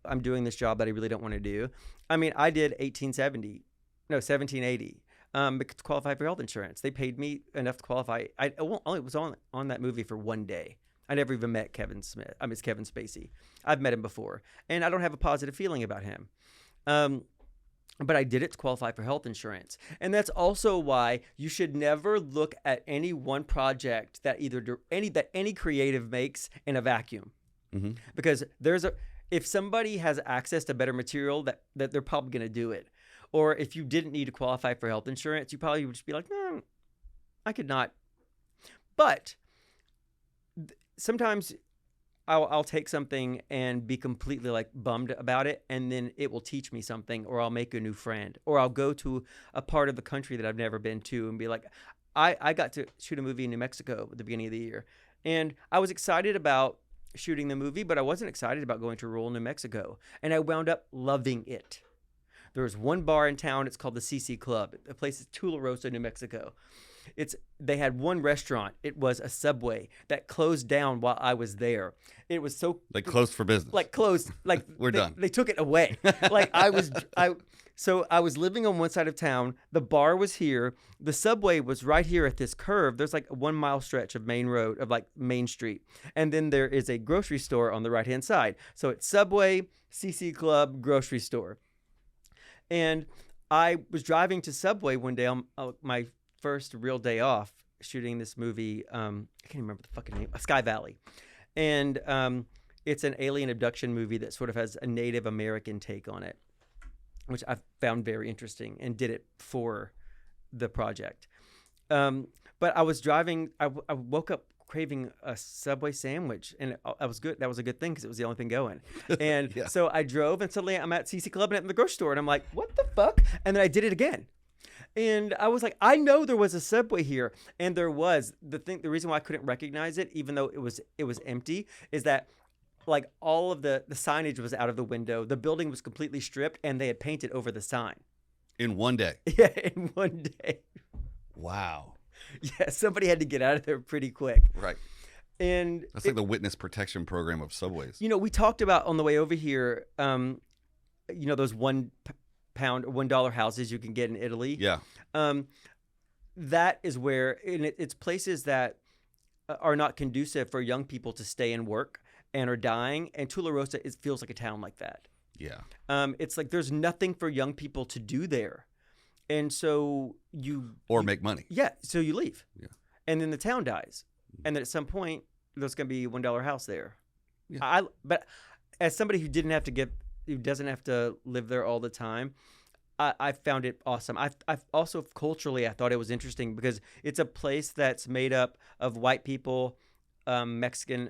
I'm doing this job that I really don't want to do. I mean, I did 1780 to qualify for health insurance. They paid me enough to qualify. I only was on that movie for one day. I never even met Kevin Spacey. I've met him before, and I don't have a positive feeling about him. But I did it to qualify for health insurance. And that's also why you should never look at any one project that any creative makes in a vacuum. Because if somebody has access to better material, that they're probably going to do it. Or if you didn't need to qualify for health insurance, you probably would just be like, no, I could not. But sometimes I'll take something and be completely like bummed about it, and then it will teach me something, or I'll make a new friend, or I'll go to a part of the country that I've never been to and be like, I got to shoot a movie in New Mexico at the beginning of the year, and I was excited about shooting the movie, but I wasn't excited about going to rural New Mexico, and I wound up loving it. There was one bar in town. It's called the CC Club. The place is Tularosa, New Mexico. They had one restaurant. It was a Subway that closed down while I was there. It was so closed for business. Closed. We're done. They took it away. So I was living on one side of town. The bar was here. The Subway was right here at this curve. There's like a 1 mile stretch of main road of like Main Street, and then there is a grocery store on the right hand side. So it's Subway, CC Club, grocery store. And I was driving to Subway one day on my first real day off shooting this movie. I can't even remember the fucking name. Sky Valley. And it's an alien abduction movie that sort of has a Native American take on it, which I found very interesting and did it for the project. But I was driving. I woke up craving a Subway sandwich, and I was good. That was a good thing because it was the only thing going. And so I drove, and suddenly I'm at CC Club and at the grocery store, and I'm like, what the fuck? And then I did it again. And I was like, I know there was a Subway here, and there was. The reason why I couldn't recognize it, even though it was empty, is that like all of the signage was out of the window. The building was completely stripped, and they had painted over the sign. In one day. Yeah, in one day. Wow. Yeah, somebody had to get out of there pretty quick. Right. And that's like the witness protection program of Subways. We talked about on the way over here, those £1 $1 houses you can get in Italy. Yeah. That is where it's places that are not conducive for young people to stay and work and are dying. And Tularosa feels like a town like that. Yeah. It's like there's nothing for young people to do there. And so you make money. Yeah. So you leave. Yeah. and then the town dies, and then at some point there's going to be $1 house there. Yeah. But as somebody who doesn't have to live there all the time, I found it awesome. I've also culturally, I thought it was interesting because it's a place that's made up of white people, Mexican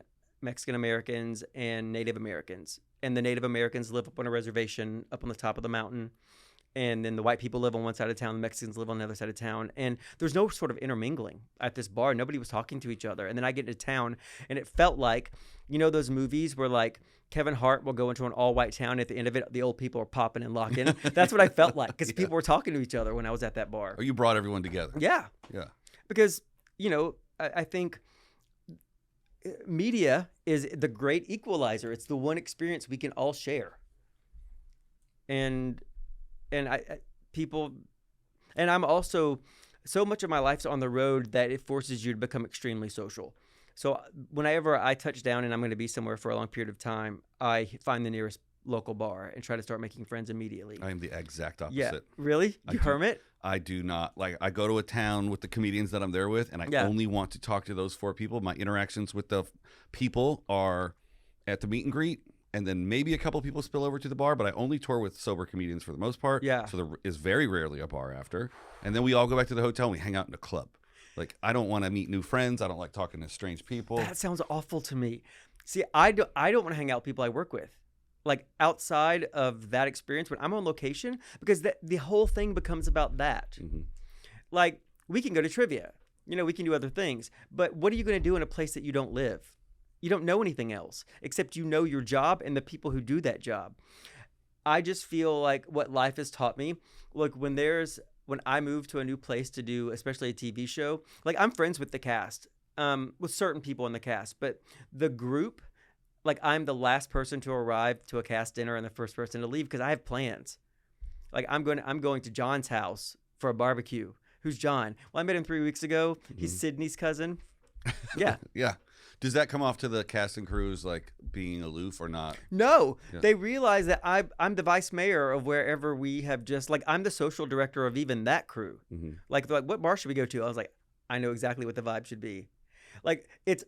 Americans, and Native Americans. And the Native Americans live up on a reservation up on the top of the mountain. And then the white people live on one side of town, the Mexicans live on the other side of town. And there's no sort of intermingling at this bar. Nobody was talking to each other. And then I get into town, and it felt like, those movies where like Kevin Hart will go into an all-white town. At the end of it, the old people are popping and locking. That's what I felt like because people were talking to each other when I was at that bar. Oh, you brought everyone together. Yeah. Yeah. Because, I think media is the great equalizer. It's the one experience we can all share. And I'm also, so much of my life's on the road that it forces you to become extremely social. So whenever I touch down and I'm going to be somewhere for a long period of time, I find the nearest local bar and try to start making friends immediately. I am the exact opposite. Yeah, really? You hermit? I do not. Like, I go to a town with the comedians that I'm there with, and I only want to talk to those 4 people. My interactions with the people are at the meet and greet, and then maybe a couple of people spill over to the bar, but I only tour with sober comedians for the most part. Yeah. So there is very rarely a bar after. And then we all go back to the hotel and we hang out in a club. Like, I don't want to meet new friends. I don't like talking to strange people. That sounds awful to me. See, I don't want to hang out with people I work with. Like, outside of that experience, when I'm on location, because the whole thing becomes about that. Mm-hmm. Like, we can go to trivia. We can do other things. But what are you going to do in a place that you don't live? You don't know anything else except your job and the people who do that job. I just feel like what life has taught me, like when I move to a new place to do, especially a TV show, like I'm friends with the cast, with certain people in the cast, but the group, like I'm the last person to arrive to a cast dinner and the first person to leave because I have plans. Like I'm going to John's house for a barbecue. Who's John? Well, I met him 3 weeks ago. Mm-hmm. He's Sydney's cousin. Yeah. Yeah. Does that come off to the cast and crews like being aloof or not? No, They realize that I'm the vice mayor of wherever we have just like I'm the social director of even that crew. Mm-hmm. Like what bar should we go to? I was like, I know exactly what the vibe should be. Like I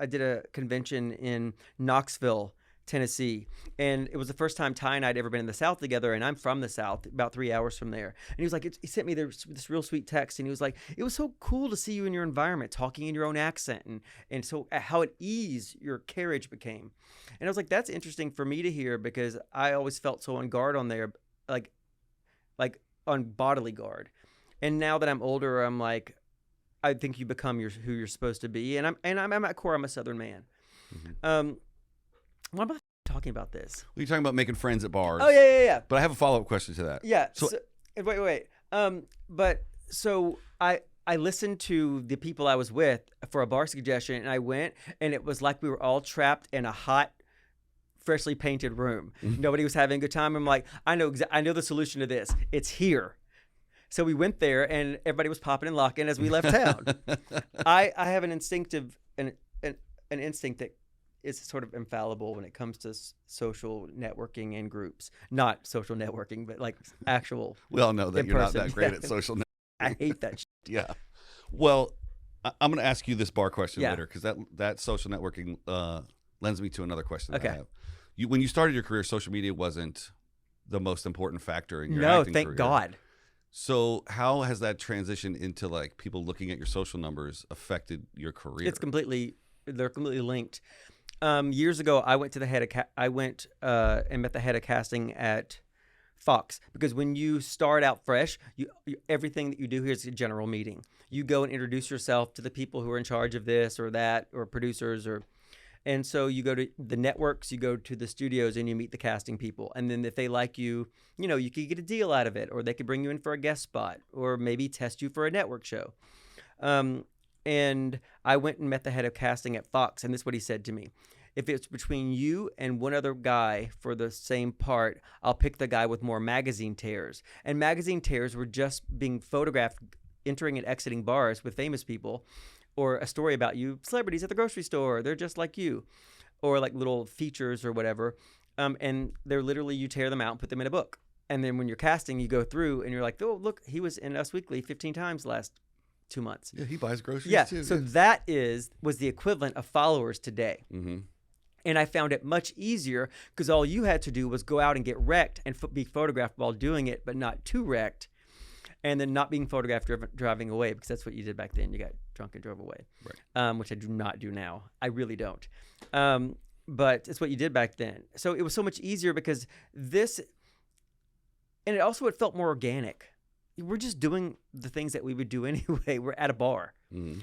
did a convention in Knoxville, Tennessee, and it was the first time Ty and I'd ever been in the South together, and I'm from the South, about 3 hours from there. And he was like, he sent me this real sweet text, and he was like, it was so cool to see you in your environment, talking in your own accent, and so how at ease your carriage became. And I was like, that's interesting for me to hear because I always felt so on guard on there, like on bodily guard. And now that I'm older, I'm like, I think you become who you're supposed to be, and I'm at core, I'm a Southern man. Mm-hmm. Why am I talking about this? Well, you're talking about making friends at bars. Oh, yeah. But I have a follow-up question to that. Yeah. So wait. But so I listened to the people I was with for a bar suggestion, and I went, and it was like we were all trapped in a hot, freshly painted room. Mm-hmm. Nobody was having a good time. I'm like, I know the solution to this. It's here. So we went there, and everybody was popping and locking as we left town. I have an instinct that is sort of infallible when it comes to social networking and groups. Not social networking, but like actual. We all know that you're not that great at social networking. I hate that shit. Yeah. Well, I'm going to ask you this bar question later because that social networking lends me to another question that I have. When you started your career, social media wasn't the most important factor in your acting career. No, thank God. So how has that transition into like people looking at your social numbers affected your career? They're completely linked. Years ago, I went to the head of and met the head of casting at Fox, because when you start out fresh, everything that you do here is a general meeting. You go and introduce yourself to the people who are in charge of this or that, or producers, and so you go to the networks, you go to the studios, and you meet the casting people. And then if they like you, you could get a deal out of it, or they could bring you in for a guest spot, or maybe test you for a network show. And I went and met the head of casting at Fox, and this is what he said to me. If it's between you and one other guy for the same part, I'll pick the guy with more magazine tears. And magazine tears were just being photographed, entering and exiting bars with famous people, or a story about you, celebrities at the grocery store, they're just like you, or like little features or whatever. And they're literally, you tear them out and put them in a book. And then when you're casting, you go through and you're like, oh, look, he was in Us Weekly 15 times last 2 months. Yeah, he buys groceries Yeah, too. so that was the equivalent of followers today. Mm-hmm. And I found it much easier because all you had to do was go out and get wrecked and be photographed while doing it, but not too wrecked, and then not being photographed driving away, because that's what you did back then. You got drunk and drove away, right. Which I do not do now. I really don't. But it's what you did back then. So it was so much easier because this, and it felt more organic. We're just doing the things that we would do anyway. We're at a bar,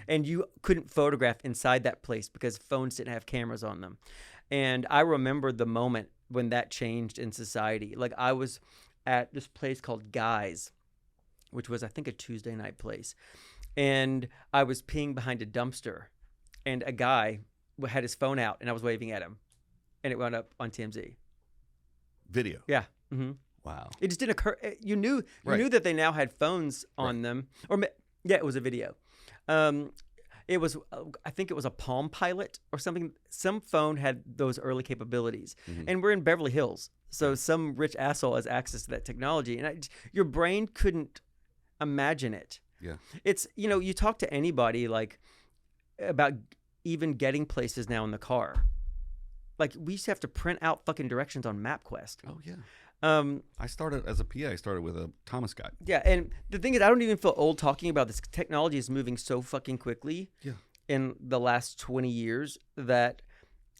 and you couldn't photograph inside that place because phones didn't have cameras on them. And I remember the moment when that changed in society. Like, I was at this place called Guys, which was, I think, a Tuesday night place. And I was peeing behind a dumpster, and a guy had his phone out, and I was waving at him, and it wound up on TMZ. Video. Yeah. Mm-hmm. Wow. It just didn't occur. You knew that they now had phones on them, it was a video. It was, I think it was a Palm Pilot or something. Some phone had those early capabilities, and we're in Beverly Hills, so some rich asshole has access to that technology, and your brain couldn't imagine it. Yeah. It's, you talk to anybody like about even getting places now in the car. Like, we used to have to print out fucking directions on MapQuest. Oh yeah. I started as a PA. I started with a Thomas guide. Yeah, and the thing is, I don't even feel old talking about this. Technology is moving so fucking quickly in the last 20 years that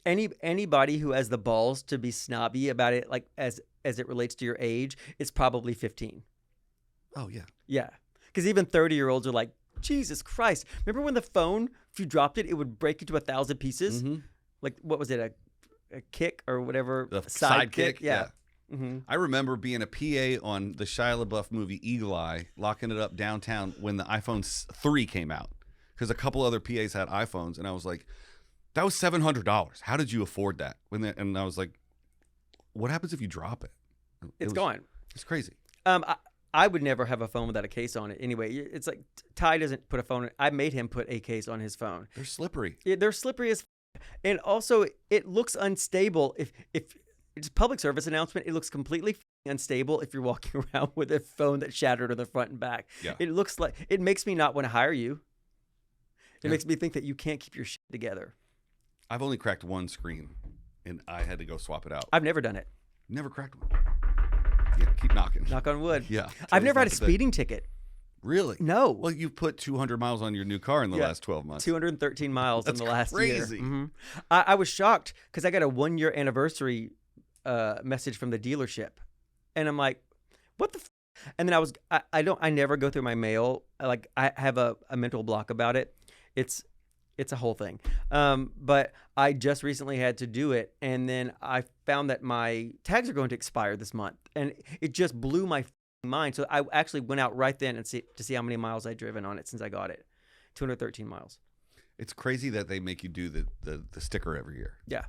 anybody who has the balls to be snobby about it, like as it relates to your age, is probably 15. Oh yeah. Yeah, because even 30-year-olds are like, Jesus Christ! Remember when the phone, if you dropped it, it would break into 1,000 pieces? Mm-hmm. Like, what was it, a kick or whatever? The sidekick. Yeah. Mm-hmm. I remember being a PA on the Shia LaBeouf movie Eagle Eye, locking it up downtown when the iPhone 3 came out, because a couple other PAs had iPhones, and I was like, that was $700. How did you afford that? And I was like, what happens if you drop it? It's gone. It's crazy. I would never have a phone without a case on it. Anyway, it's like Ty doesn't put a phone. I made him put a case on his phone. They're slippery. They're slippery as, and also it looks unstable. If it's a public service announcement, it looks completely unstable if you're walking around with a phone that's shattered on the front and back. Yeah. It makes me not want to hire you. It makes me think that you can't keep your shit together. I've only cracked one screen, and I had to go swap it out. I've never done it. Never cracked one. Yeah, keep knocking. Knock on wood. Yeah. I've never had a speeding ticket. Really? No. Well, you put 200 miles on your new car in the last 12 months. 213 miles in the last year. That's crazy. Mm-hmm. I was shocked because I got a 1-year anniversary message from the dealership, and I'm like, what the and then I never go through my mail. Like, I have a mental block about it. It's a whole thing. But I just recently had to do it, and then I found that my tags are going to expire this month, and it just blew my mind. So I actually went out right then to see how many miles I'd driven on it since I got it. 213 miles. It's crazy that they make you do the sticker every year. Yeah.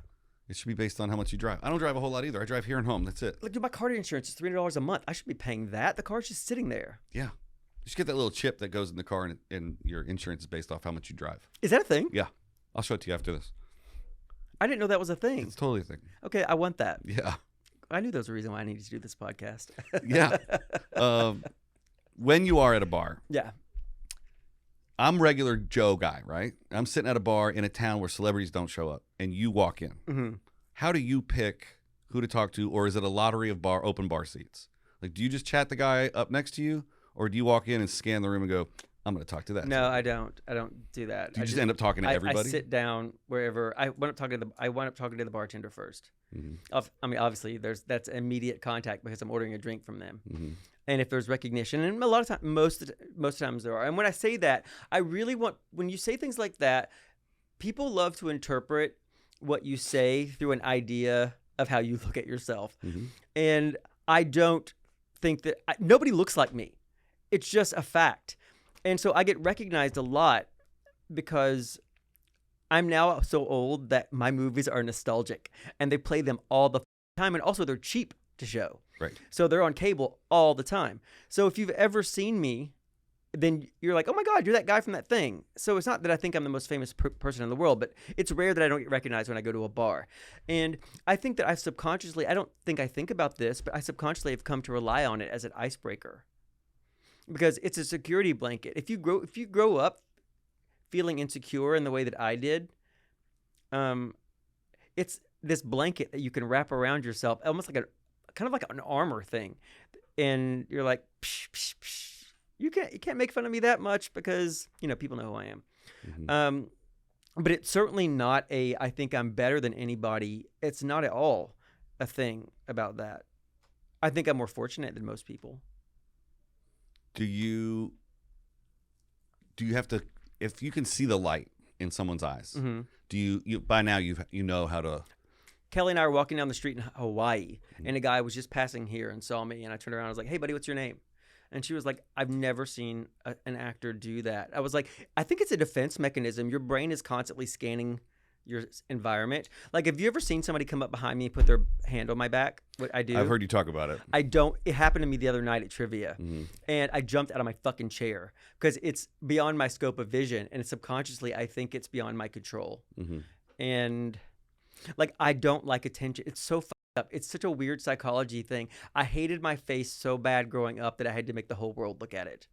It should be based on how much you drive. I don't drive a whole lot either. I drive here and home. That's it. Look, dude, my car insurance is $300 a month. I should be paying that. The car's just sitting there. Yeah. You should get that little chip that goes in the car, and your insurance is based off how much you drive. Is that a thing? Yeah. I'll show it to you after this. I didn't know that was a thing. It's totally a thing. Okay, I want that. Yeah. I knew there was a reason why I needed to do this podcast. Yeah. When you are at a bar. Yeah. I'm regular Joe guy, right? I'm sitting at a bar in a town where celebrities don't show up, and you walk in. Mm-hmm. How do you pick who to talk to, or is it a lottery of open bar seats? Like, do you just chat the guy up next to you, or do you walk in and scan the room and go, I'm going to talk to that? No, I don't. I don't do that. Do you just end up talking to everybody? I sit down wherever. I wind up talking to the bartender first. Mm-hmm. I mean, obviously, that's immediate contact because I'm ordering a drink from them. Mm-hmm. And if there's recognition, and a lot of times, most times there are. And when I say that, I really want, when you say things like that, people love to interpret what you say through an idea of how you look at yourself. Mm-hmm. And I don't think that nobody looks like me. It's just a fact. And so I get recognized a lot because I'm now so old that my movies are nostalgic and they play them all the time. And also they're cheap to show. Right. So they're on cable all the time. So if you've ever seen me, then you're like, oh my God, you're that guy from that thing. So it's not that I think I'm the most famous person in the world, but it's rare that I don't get recognized when I go to a bar. And I think that I don't think I think about this, but I subconsciously have come to rely on it as an icebreaker. because it's a security blanket. If you grow up feeling insecure in the way that I did, it's this blanket that you can wrap around yourself, almost like kind of like an armor thing, and you're like, psh, psh, psh. You can't make fun of me that much because people know who I am. Mm-hmm. But it's certainly not I think I'm better than anybody. It's not at all a thing about that. I think I'm more fortunate than most people. Do you have to, if you can see the light in someone's eyes, Mm-hmm. do you by now you know how to? Kelly and I were walking down the street in Hawaii, and a guy was just passing here and saw me, and I turned around and I was like, "Hey, buddy, what's your name?" And she was like, "I've never seen an actor do that." I was like, "I think it's a defense mechanism. Your brain is constantly scanning your environment. Like, have you ever seen somebody come up behind me and put their hand on my back? What I do? I've heard you talk about it. I don't. It happened to me the other night at trivia, Mm-hmm. and I jumped out of my fucking chair because it's beyond my scope of vision, and subconsciously I think it's beyond my control. Mm-hmm. And like, I don't like attention. It's so fucked up. It's such a weird psychology thing. I hated my face so bad growing up that I had to make the whole world look at it.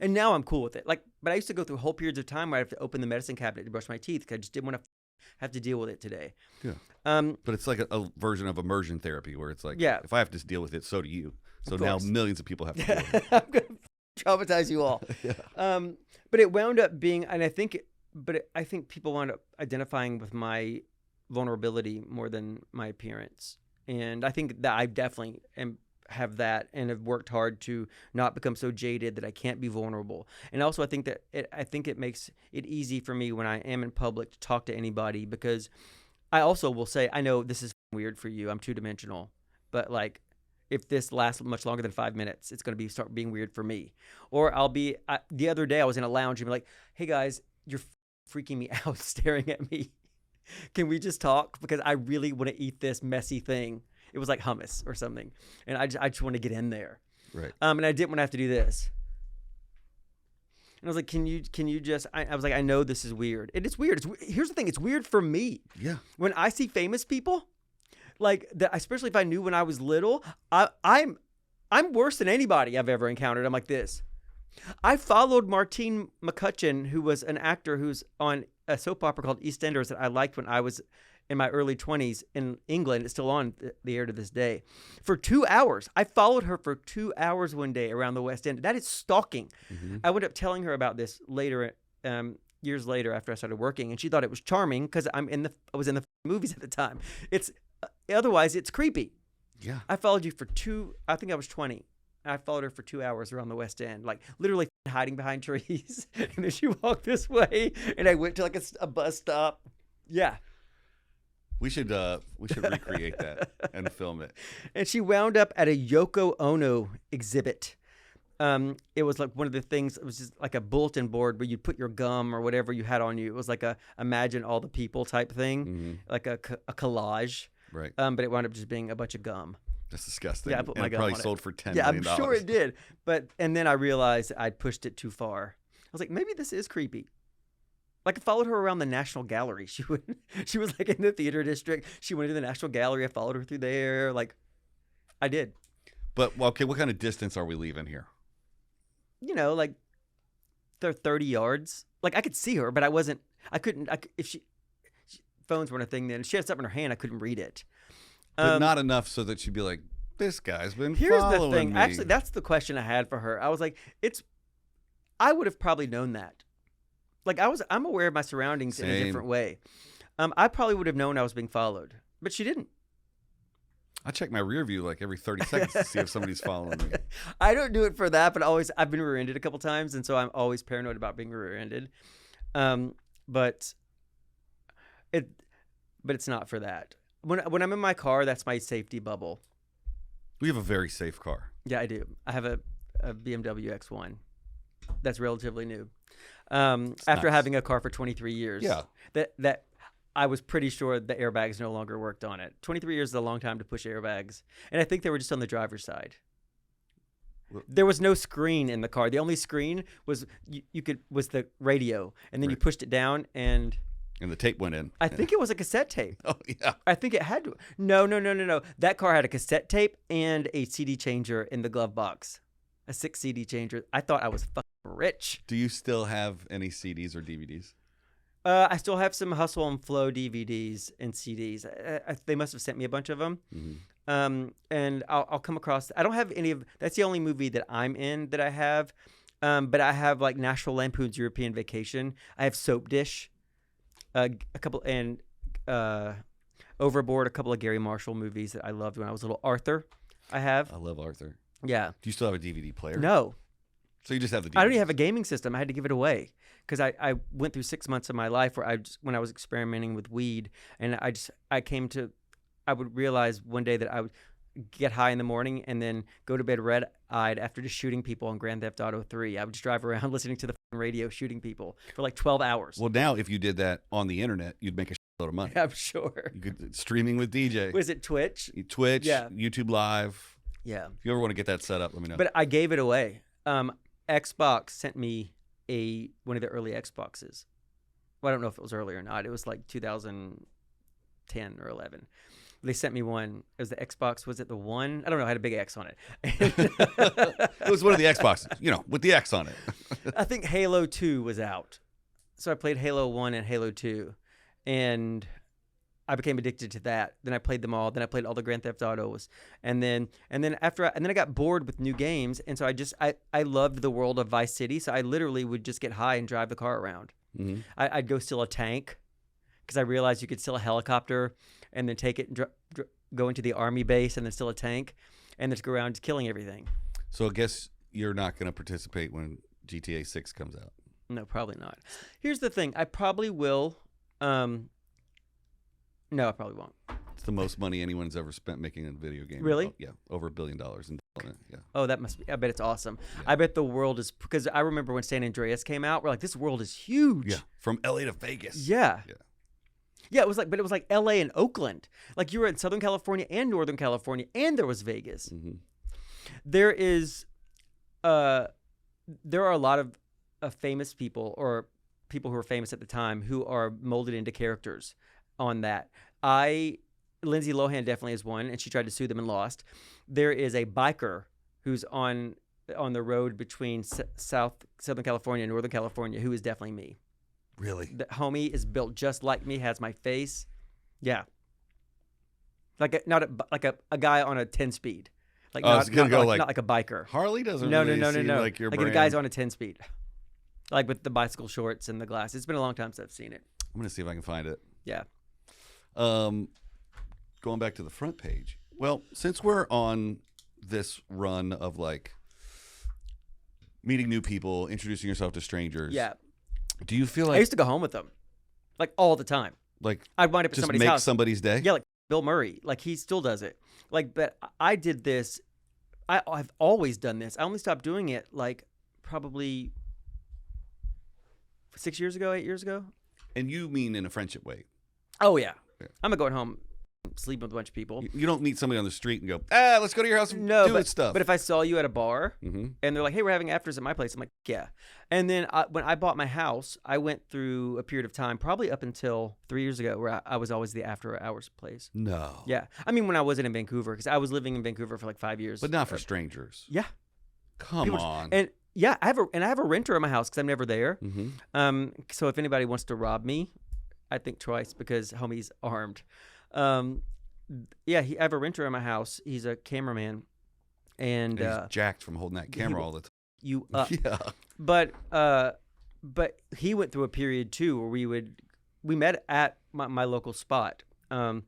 And now I'm cool with it. Like, but I used to go through whole periods of time where I have to open the medicine cabinet to brush my teeth because I just didn't want to have to deal with it today. Yeah. But it's like a version of immersion therapy where it's like, yeah, if I have to deal with it, so do you. So now millions of people have to deal with it. I'm going to traumatize you all. Yeah. But it wound up being, and I think people wound up identifying with my vulnerability more than my appearance. And I think that I definitely have that and have worked hard to not become so jaded that I can't be vulnerable. And also I think that it makes it easy for me when I am in public to talk to anybody, because I also will say, I know this is weird for you. I'm two-dimensional, but like, if this lasts much longer than 5 minutes, it's going to start being weird for me. Or the other day I was in a lounge and be like, "Hey guys, you're freaking me out staring at me. Can we just talk? Because I really want to eat this messy thing." It was like hummus or something. And I just want to get in there. Right. And I didn't want to have to do this. And I was like, can you just, I was like, I know this is weird. And it's weird. Here's the thing. It's weird for me. Yeah. When I see famous people, like that, especially if I knew when I was little, I'm worse than anybody I've ever encountered. I'm like this. I followed Martine McCutcheon, who was an actor who's on a soap opera called EastEnders that I liked when I was in my early 20s in England. It's still on the air to this day. For 2 hours. I followed her for 2 hours one day around the West End. That is stalking. Mm-hmm. I wound up telling her about this later, years later after I started working, and she thought it was charming because I was in the movies at the time. It's otherwise it's creepy. Yeah. I followed you for I think I was 20. I followed her for 2 hours around the West End, like literally hiding behind trees. And then she walked this way, and I went to like a bus stop. Yeah. We should recreate that and film it. And she wound up at a Yoko Ono exhibit. It was like one of the things, it was just like a bulletin board where you'd put your gum or whatever you had on you. It was like a imagine all the people type thing, Mm-hmm. like a collage. Right. But it wound up just being a bunch of gum. That's disgusting. Yeah, I put my and it gum probably on sold it. for $10 Yeah, million. I'm sure it did. And then I realized I'd pushed it too far. I was like, maybe this is creepy. Like, I followed her around the National Gallery. She was like in the theater district. She went to the National Gallery. I followed her through there. Like, I did. But okay, what kind of distance are we leaving here? Like 30 yards. Like, I could see her, but I couldn't. If phones weren't a thing then. If she had something in her hand, I couldn't read it. But not enough so that she'd be like, this guy's been Here's following the thing. me. Actually, that's the question I had for her. I was like, I would have probably known that. Like, I'm aware of my surroundings in a different way. I probably would have known I was being followed, but she didn't. I check my rear view like every 30 seconds to see if somebody's following me. I don't do it for that, but I've been rear-ended a couple times, and so I'm always paranoid about being rear-ended. But it's not for that. When I'm in my car, that's my safety bubble. We have a very safe car. Yeah, I do. I have a BMW X1 that's relatively new. After having a car for 23 years. Yeah. That I was pretty sure the airbags no longer worked on it. 23 years is a long time to push airbags. And I think they were just on the driver's side. There was no screen in the car. The only screen was was the radio, and then you pushed it down and the tape went in. I think it was a cassette tape. Oh yeah. I think it had to. No. That car had a cassette tape and a CD changer in the glove box. a 6 CD changer. I thought I was fucking rich. Do you still have any CDs or DVDs? I still have some Hustle and Flow DVDs and CDs. They must have sent me a bunch of them. And I'll come across. I don't have any of. That's the only movie that I'm in that I have. But I have like National Lampoon's European Vacation. I have Soap Dish, a couple, and Overboard, a couple of Gary Marshall movies that I loved when I was little. Arthur, I have. I love Arthur. Yeah. Do you still have a DVD player? No. So you just have the DVD? I don't even have a gaming system. I had to give it away because I went through 6 months of my life where when I was experimenting with weed, and I would realize one day that I would get high in the morning and then go to bed red-eyed after just shooting people on Grand Theft Auto 3. I would just drive around listening to the radio shooting people for like 12 hours. Well, now if you did that on the internet, you'd make a load of money. I'm sure. You could streaming with DJ. Was it Twitch? Twitch, Yeah. YouTube Live. Yeah. If you ever want to get that set up, let me know. But I gave it away. Xbox sent me one of the early Xboxes. Well, I don't know if it was early or not. It was like 2010 or 11. They sent me one. It was the Xbox. Was it the one? I don't know. It had a big X on it. It was one of the Xboxes, with the X on it. I think Halo 2 was out. So I played Halo 1 and Halo 2. And I became addicted to that. Then I played them all. Then I played all the Grand Theft Autos. And then I got bored with new games. And so I loved the world of Vice City. So I literally would just get high and drive the car around. Mm-hmm. I'd go steal a tank because I realized you could steal a helicopter and then take it and go into the army base and then steal a tank and then just go around just killing everything. So I guess you're not going to participate when GTA 6 comes out. No, probably not. Here's the thing. I probably will. No, I probably won't. It's the most money anyone's ever spent making a video game. Really? Oh, yeah, over $1 billion in development. Yeah. Oh, that must be. I bet it's awesome. Yeah. I bet the world is, because I remember when San Andreas came out, we're like, this world is huge. Yeah, from LA to Vegas. Yeah. Yeah, it was like LA and Oakland. Like you were in Southern California and Northern California, and there was Vegas. Mm-hmm. There are a lot of famous people or people who were famous at the time who are molded into characters on that. Lindsay Lohan definitely is one, and she tried to sue them and lost. There is a biker who's on the road between Southern California and Northern California who is definitely me. Really? The homie is built just like me, has my face. Yeah. Like a guy on a 10-speed. Like not like a biker. Harley doesn't really seem like your brand. Like a guy's on a 10-speed. Like with the bicycle shorts and the glasses. It's been a long time since I've seen it. I'm going to see if I can find it. Yeah. Going back to the front page. Well, since we're on this run of like meeting new people, introducing yourself to strangers. Yeah. Do you feel like I used to go home with them, like all the time. Like I'd wind up at just somebody's make house. somebody's day. Yeah, like Bill Murray, like he still does it. Like, but I did this. I've always done this. I only stopped doing it like probably 8 years ago. And you mean in a friendship way? Oh yeah. I'm gonna go home, sleep with a bunch of people. You don't meet somebody on the street and go, let's go to your house and do stuff. But if I saw you at a bar mm-hmm. and they're like, hey, we're having afters at my place, I'm like, yeah. And then when I bought my house, I went through a period of time, probably up until 3 years ago, where I was always the after hours place. No. Yeah. I mean, when I wasn't in Vancouver, because I was living in Vancouver for like 5 years. But not for strangers. Yeah. Come on. And yeah, I have a renter in my house because I'm never there. Mm-hmm. So if anybody wants to rob me, I think twice because homie's armed. Yeah, I have a renter in my house. He's a cameraman, and he's jacked from holding that camera all the time. You up? Yeah. But he went through a period too where we met at my local spot, and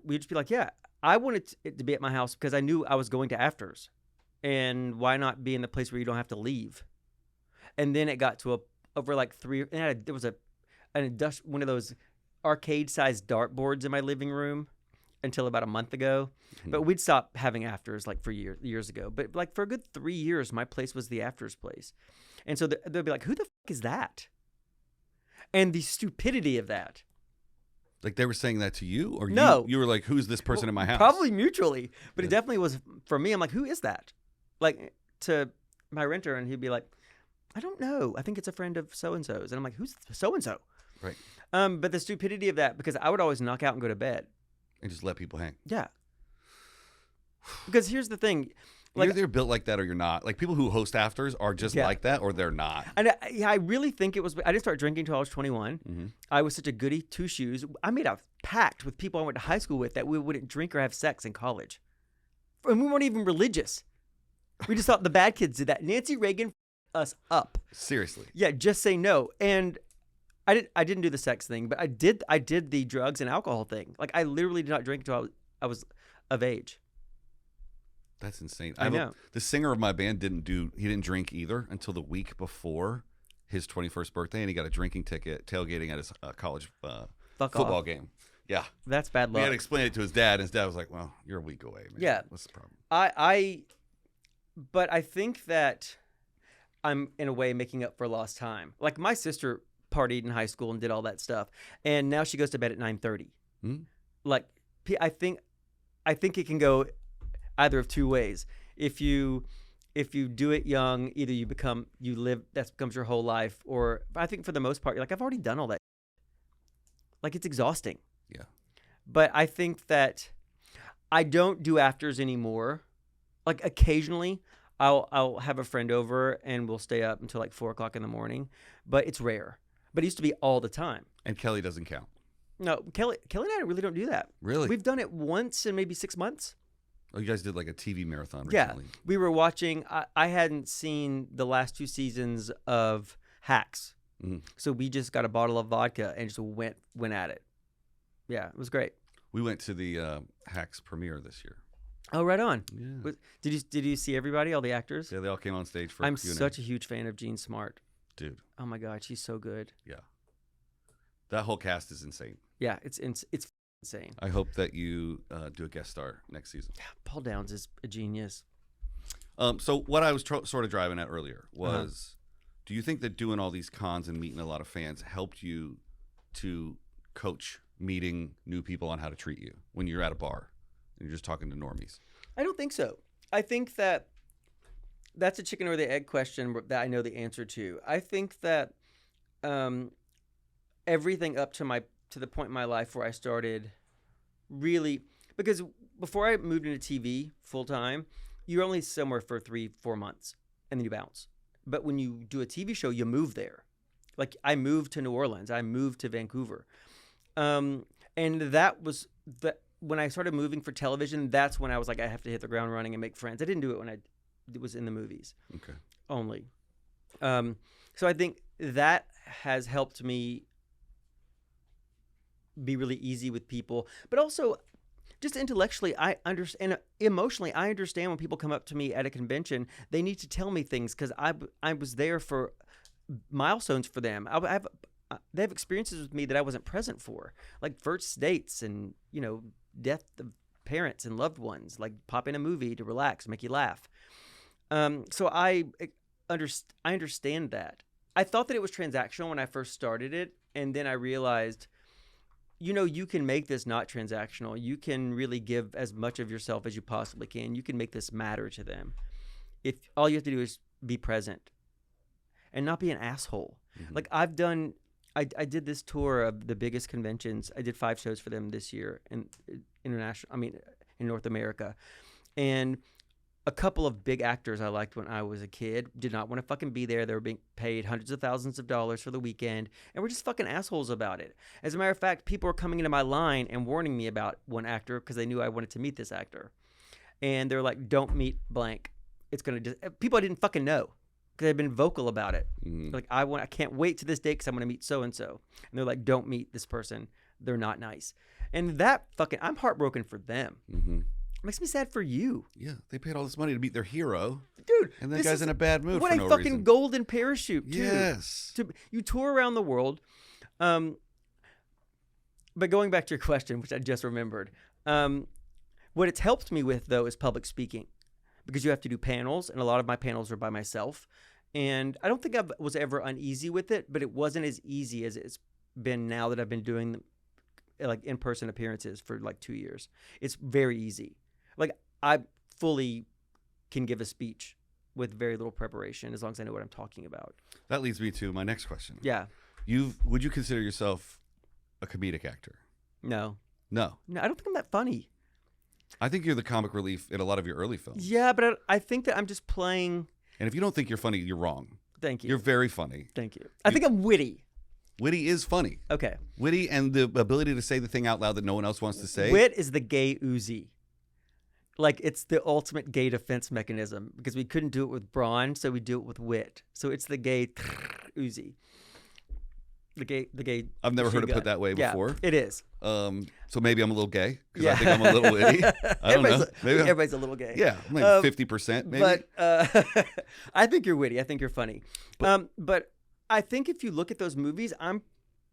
we'd just be like, yeah, I wanted it to be at my house because I knew I was going to afters, and why not be in the place where you don't have to leave? And then it got to over like 3. And there was one of those arcade-sized dartboards in my living room until about a month ago. Mm-hmm. But we'd stopped having afters like for years ago. But like for a good 3 years, my place was the afters place. And so they'll be like, who the fuck is that? And the stupidity of that. Like they were saying that to you? Or no. You were like, who's this person in my house? Probably mutually. But it definitely was for me. I'm like, who is that? Like to my renter, and he'd be like, I don't know. I think it's a friend of so-and-so's. And I'm like, who's so-and-so? Right. But the stupidity of that, because I would always knock out and go to bed. And just let people hang. Yeah. Because here's the thing. You're either built like that or you're not. Like people who host afters are just like that, or they're not. And I really think it was. I didn't start drinking until I was 21. Mm-hmm. I was such a goody two shoes. I made a pact with people I went to high school with that we wouldn't drink or have sex in college, and we weren't even religious. We just thought the bad kids did that. Nancy Reagan us up. Seriously. Yeah, just say no. And I didn't do the sex thing, but I did the drugs and alcohol thing. Like I literally did not drink until I was of age. That's insane. I know. The singer of my band didn't drink either until the week before his 21st birthday, and he got a drinking ticket tailgating at his college football game. Yeah. That's bad luck. He had to explain it to his dad, and his dad was like, well, you're a week away, man. Yeah. What's the problem? But I think that I'm, in a way, making up for lost time. Like, my sister partied in high school and did all that stuff, and now she goes to bed at 9:30. Mm-hmm. Like, I think it can go either of two ways. If you do it young, either that becomes your whole life, or I think for the most part, you're like, I've already done all that. Like, it's exhausting. Yeah. But I think that I don't do afters anymore. Like, occasionally I'll have a friend over and we'll stay up until like 4:00 in the morning, but it's rare. But it used to be all the time. And Kelly doesn't count. No, Kelly and I really don't do that. Really? We've done it once in maybe 6 months. Oh, you guys did like a TV marathon Yeah, recently. we were watching. I hadn't seen the last 2 seasons of Hacks, so we just got a bottle of vodka and just went at it. Yeah, it was great. We went to the Hacks premiere this year. Oh, right on. Yeah. Did you see everybody, all the actors? Yeah, they all came on stage for I'm Q&A. such a huge fan of Jean Smart. Dude. Oh my God, she's so good. Yeah. That whole cast is insane. Yeah, it's insane. I hope that you do a guest star next season. Yeah, Paul Downs is a genius. So what I was sort of driving at earlier was, do you think that doing all these cons and meeting a lot of fans helped you to coach meeting new people on how to treat you when you're at a bar and you're just talking to normies? I don't think so. I think that that's a chicken or the egg question that I know the answer to. I think that everything up to the point in my life where I started really, because before I moved into TV full time, you're only somewhere for 3-4 months and then you bounce. But when you do a TV show, you move there. Like I moved to New Orleans, I moved to Vancouver. And that was when I started moving for television, that's when I was like, I have to hit the ground running and make friends. I didn't do it when I was in the movies. Okay. Only. So I think that has helped me be really easy with people, but also just intellectually, I understand, and emotionally, I understand when people come up to me at a convention, they need to tell me things because I was there for milestones for them. They have experiences with me that I wasn't present for, like first dates and, death of parents and loved ones, like pop in a movie to relax, make you laugh. So I understand that. I thought that it was transactional when I first started it, and then I realized, you can make this not transactional. You can really give as much of yourself as you possibly can. You can make this matter to them. If all you have to do is be present and not be an asshole. Mm-hmm. Like I did this tour of the biggest conventions. I did 5 shows for them this year in North America. And a couple of big actors I liked when I was a kid did not want to fucking be there. They were being paid hundreds of thousands of dollars for the weekend, and we're just fucking assholes about it. As a matter of fact, people were coming into my line and warning me about one actor because they knew I wanted to meet this actor. And they're like, don't meet blank. It's going to people I didn't fucking know because they've been vocal about it. Mm. Like, I can't wait to this date because I'm going to meet so-and-so. And they're like, don't meet this person. They're not nice. And I'm heartbroken for them. Mm-hmm. Makes me sad for you. Yeah, they paid all this money to meet their hero, dude. And that guy's in a bad mood. What for a no fucking reason. Golden parachute, too. Yes. You tour around the world. But going back to your question, which I just remembered, what it's helped me with though is public speaking, because you have to do panels, and a lot of my panels are by myself, and I don't think I was ever uneasy with it, but it wasn't as easy as it's been now that I've been doing like in-person appearances for like 2 years. It's very easy. Like, I fully can give a speech with very little preparation as long as I know what I'm talking about. That leads me to my next question. Yeah. Would you consider yourself a comedic actor? No. No. No, I don't think I'm that funny. I think you're the comic relief in a lot of your early films. Yeah, but I think that I'm just playing. And if you don't think you're funny, you're wrong. Thank you. You're very funny. Thank you. I think I'm witty. Witty is funny. Okay. Witty and the ability to say the thing out loud that no one else wants to say. Wit is the gay Uzi. Like, it's the ultimate gay defense mechanism because we couldn't do it with brawn, so we do it with wit. So it's the gay Uzi. The gay. I've never heard it gun. put that way before. Yeah, it is. So maybe I'm a little gay because I think I'm a little witty. I don't know. Maybe everybody's a little gay. Yeah, maybe 50%. Maybe. But I think you're witty. I think you're funny. But I think if you look at those movies, I'm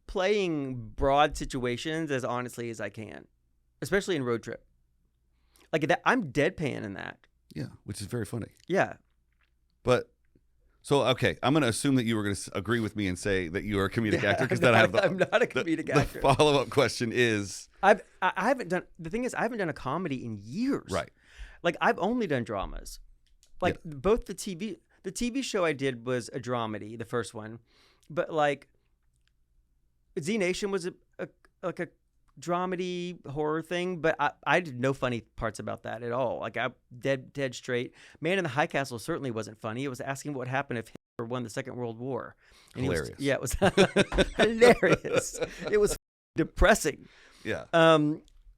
playing broad situations as honestly as I can, especially in Road Trip. Like that, I'm deadpan in that. Yeah, which is very funny. Yeah. But so okay, I'm going to assume that you were going to agree with me and say that you are a comedic actor because then I have I'm not a comedic actor. The follow-up question is I haven't done the thing is I haven't done a comedy in years. Right. Like I've only done dramas. Like both the TV show I did was a dramedy, the first one, but like Z Nation was a dramedy horror thing, but I did no funny parts about that at all. Like I dead straight. Man in the High Castle certainly wasn't funny. It was asking what would happen if Hitler won the Second World War. And hilarious. It was hilarious. It was depressing. Yeah.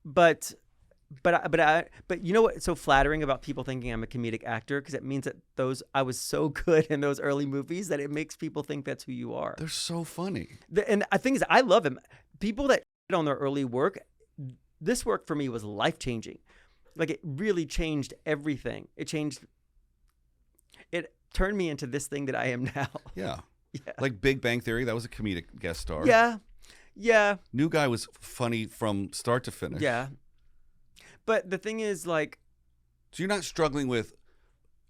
But you know what's so flattering about people thinking I'm a comedic actor? Because it means that I was so good in those early movies that it makes people think that's who you are. They're so funny. And the thing is, I love him. People that on their early work, this work for me was life-changing. Like it really changed everything. It turned me into this thing that I am now. Yeah. Like Big Bang Theory, that was a comedic guest star. Yeah. New Guy was funny from start to finish. Yeah. But the thing is, like, so you're not struggling with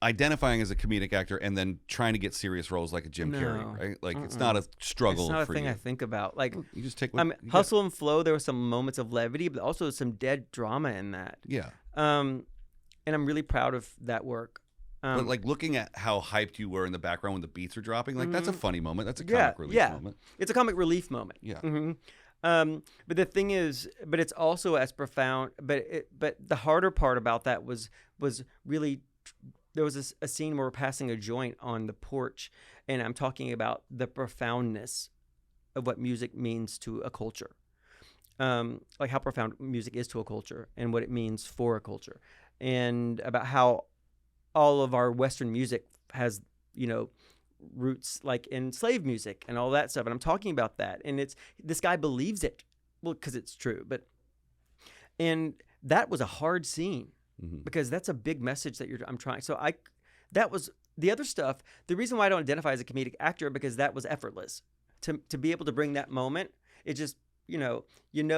identifying as a comedic actor and then trying to get serious roles like a Jim Carrey, right? Like it's not a struggle. It's not a for thing you. I think about. Like you just take. Hustle and Flow. There were some moments of levity, but also some dead drama in that. Yeah. And I'm really proud of that work. But like looking at how hyped you were in the background when the beats are dropping, like that's a funny moment. That's a comic relief moment. It's a comic relief moment. Yeah. Mm-hmm. But the thing is, but it's also as profound. But the harder part about that was really. There was a scene where we're passing a joint on the porch, and I'm talking about the profoundness of what music means to a culture, like how profound music is to a culture and what it means for a culture, and about how all of our Western music has, roots like in slave music and all that stuff. And I'm talking about that, and this guy believes it, well, because it's true, and that was a hard scene. Mm-hmm. Because that's a big message that I'm trying. So that was the other stuff. The reason why I don't identify as a comedic actor, because that was effortless to be able to bring that moment. It just, you know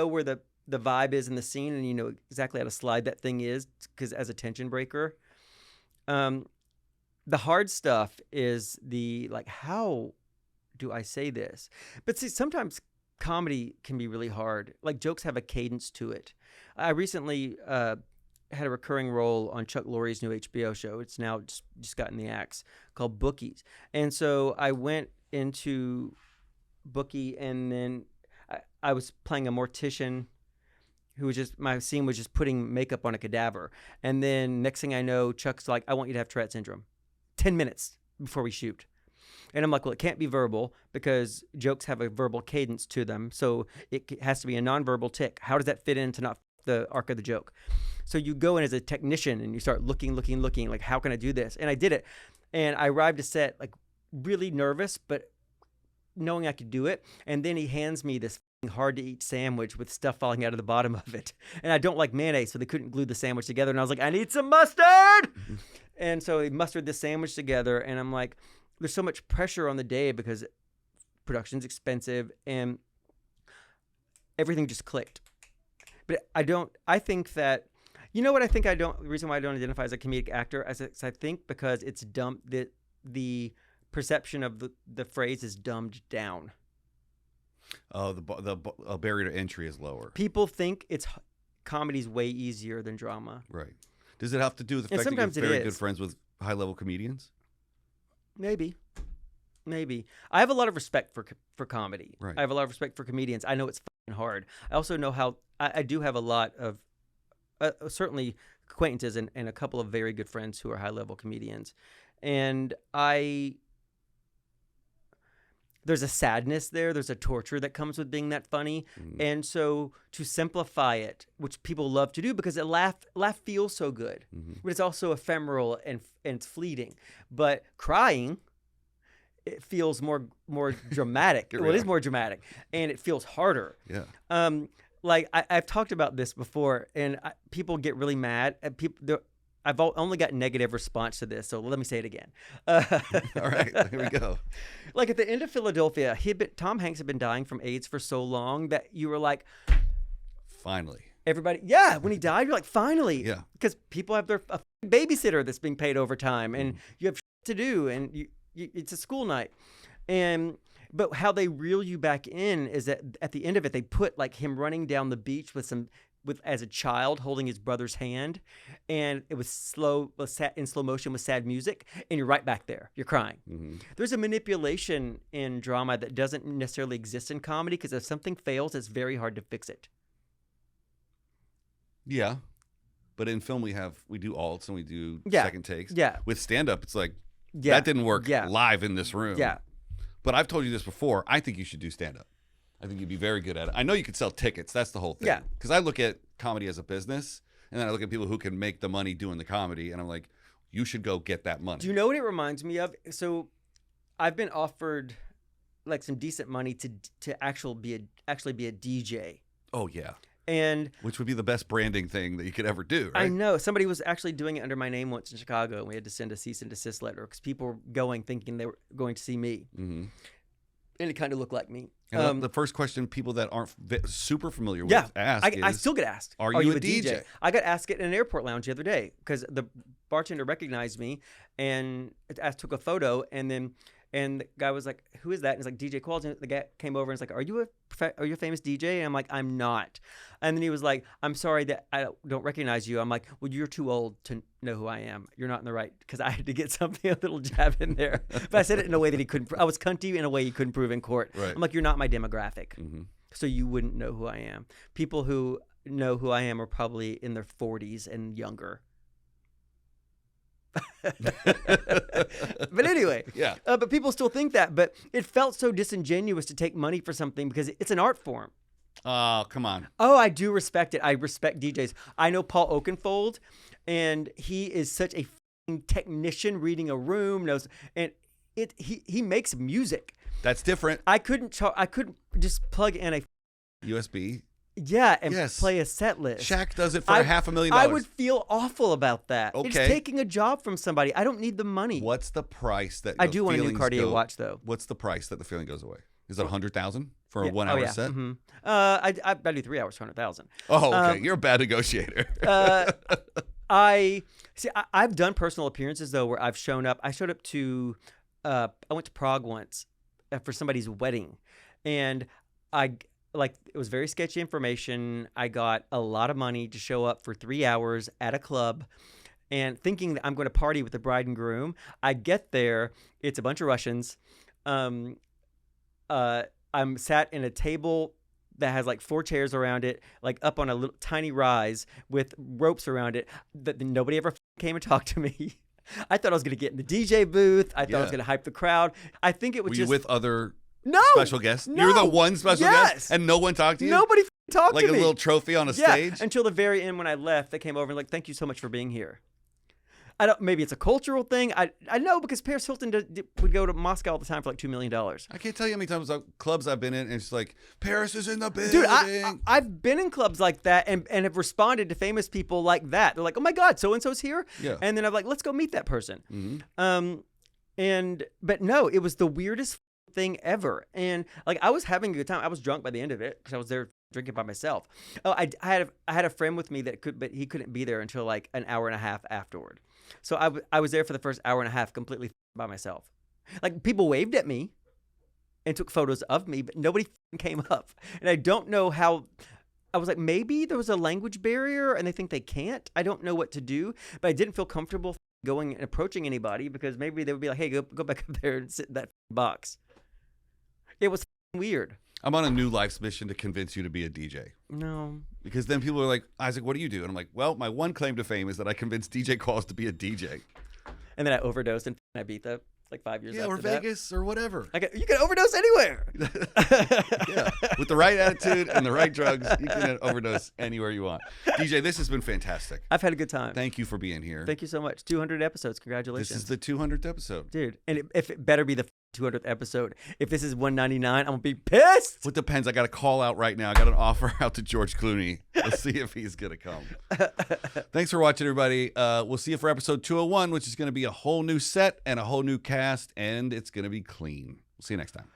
where the vibe is in the scene, and you know exactly how to slide that thing is, because as a tension breaker. The hard stuff is how do I say this? But see, sometimes comedy can be really hard. Like jokes have a cadence to it. I recently, had a recurring role on Chuck Lorre's new HBO show. It's now just gotten the axe, called Bookies. And so I went into Bookie, and then I was playing a mortician who my scene was just putting makeup on a cadaver. And then next thing I know, Chuck's like, I want you to have Tourette syndrome. 10 minutes before we shoot. And I'm like, well, it can't be verbal because jokes have a verbal cadence to them. So it has to be a nonverbal tick. How does that fit into not the arc of the joke? So you go in as a technician and you start looking, like, how can I do this? And I did it. And I arrived to set like really nervous, but knowing I could do it. And then he hands me this hard to eat sandwich with stuff falling out of the bottom of it. And I don't like mayonnaise, so they couldn't glue the sandwich together. And I was like, I need some mustard. Mm-hmm. And so he mustered this sandwich together. And I'm like, there's so much pressure on the day because production's expensive and everything just clicked. But I think that, you know what I think the reason why I don't identify as a comedic actor is I think because it's dumb, the perception of the phrase is dumbed down. Oh, the barrier to entry is lower. People think comedy's way easier than drama. Right. Does it have to do with the fact that you're very good friends with high-level comedians? Maybe. I have a lot of respect for comedy. Right. I have a lot of respect for comedians. I know it's fucking hard. I also know how I do have a lot of certainly acquaintances and a couple of very good friends who are high-level comedians. And there's a sadness there. There's a torture that comes with being that funny. And so to simplify it, which people love to do because laugh feels so good, but it's also ephemeral and it's fleeting. But crying, it feels more dramatic. Well, it is more dramatic, and it feels harder. Yeah. Like I've talked about this before, and people get really mad at people. I've only got negative response to this, so let me say it again. All right, here we go. Like at the end of Philadelphia, Tom Hanks had been dying from AIDS for so long that you were like, finally. Everybody, when he died, you're like, finally. Yeah. Because people have a babysitter that's being paid overtime, and you have to do, and it's a school night. But how they reel you back in is that at the end of it, they put like him running down the beach as a child holding his brother's hand, and it was in slow motion with sad music, and you're right back there. You're crying. There's a manipulation in drama that doesn't necessarily exist in comedy, because if something fails, it's very hard to fix it. Yeah. But in film, we do alts and we do second takes. Yeah. With stand-up, it's like, that didn't work live in this room. Yeah. But I've told you this before. I think you should do stand-up. I think you'd be very good at it. I know you could sell tickets. That's the whole thing. Yeah. Because I look at comedy as a business, and then I look at people who can make the money doing the comedy, and I'm like, you should go get that money. Do you know what it reminds me of? So I've been offered like some decent money to actually be a DJ. Oh, yeah. And which would be the best branding thing that you could ever do, right? I know. Somebody was actually doing it under my name once in Chicago, and we had to send a cease and desist letter because people were going thinking they were going to see me. And it kind of looked like me. The first question people that aren't super familiar with ask I still get asked, are you a DJ? I got asked it in an airport lounge the other day because the bartender recognized me and took a photo, and the guy was like, "Who is that?" And he's like, "DJ Qualls." And the guy came over and was like, "Are you a famous DJ?" And I'm like, "I'm not." And then he was like, "I'm sorry that I don't recognize you." I'm like, "Well, you're too old to know who I am. You're not in the right," because I had to get something, a little jab in there. But I said it in a way that he couldn't. I was cunty in a way he couldn't prove in court. Right. I'm like, "You're not my demographic, so you wouldn't know who I am." People who know who I am are probably in their 40s and younger. But anyway, but people still think that. But it felt so disingenuous to take money for something because it's an art form. Oh, come on. Oh, I do respect it. I respect DJs. I know Paul Oakenfold, and he is such a technician reading a room. And he makes music. That's different. I couldn't just plug in a USB. Yeah, and play a set list. Shaq does it for $500,000. I would feel awful about that. Okay. It's taking a job from somebody. I don't need the money. What's the price that I do want a new Cartier watch, though. What's the price that the feeling goes away? Is it $100,000 for a 1 hour set? I do 3 hours, $100,000. Oh, okay. You're a bad negotiator. I've done personal appearances though where I've shown up. I showed up to. I went to Prague once for somebody's wedding, and it was very sketchy information. I got a lot of money to show up for 3 hours at a club, and thinking that I'm going to party with the bride and groom. I get there, it's a bunch of Russians. I'm sat in a table that has like 4 chairs around it, like up on a little tiny rise with ropes around it. That nobody ever came and talked to me. I thought I was going to get in the DJ booth. I thought I was going to hype the crowd. I think it was Were you with other special guests? No. You're the one special guest, and no one talked to you? Nobody talked to me. Like a little trophy on a stage? Until the very end when I left, they came over and like, "Thank you so much for being here." Maybe it's a cultural thing. I know because Paris Hilton would go to Moscow all the time for like $2 million. I can't tell you how many times clubs I've been in, and it's like, Paris is in the building. Dude, I've been in clubs like that and have responded to famous people like that. They're like, "Oh my God, so-and-so's here?" Yeah. And then I'm like, "Let's go meet that person." Mm-hmm. But no, it was the weirdest thing ever. And like, I was having a good time. I was drunk by the end of it because I was there drinking by myself. Oh, I had a friend with me but he couldn't be there until like an hour and a half afterward. So I was there for the first hour and a half completely by myself. Like, people waved at me and took photos of me, but nobody came up. And I don't know how. I was like, maybe there was a language barrier and they think they can't. I don't know what to do, but I didn't feel comfortable going and approaching anybody because maybe they would be like, "Hey, go back up there and sit in that box." It was weird. I'm on a new life's mission to convince you to be a DJ. No. Because then people are like, Isaac, what do you do? And I'm like, well, my one claim to fame is that I convinced DJ Qualls to be a DJ. And then I overdosed in Ibiza like 5 years after or that. Vegas or whatever. You can overdose anywhere. Yeah, with the right attitude and the right drugs, you can overdose anywhere you want. DJ, this has been fantastic. I've had a good time. Thank you for being here. Thank you so much. 200 episodes. Congratulations. This is the 200th episode. Dude, and if it better be the 200th episode. If this is 199, I'm going to be pissed. Well, it depends. I got a call out right now. I got an offer out to George Clooney. Let's see if he's going to come. Thanks for watching, everybody. We'll see you for episode 201, which is going to be a whole new set and a whole new cast, and it's going to be clean. We'll see you next time.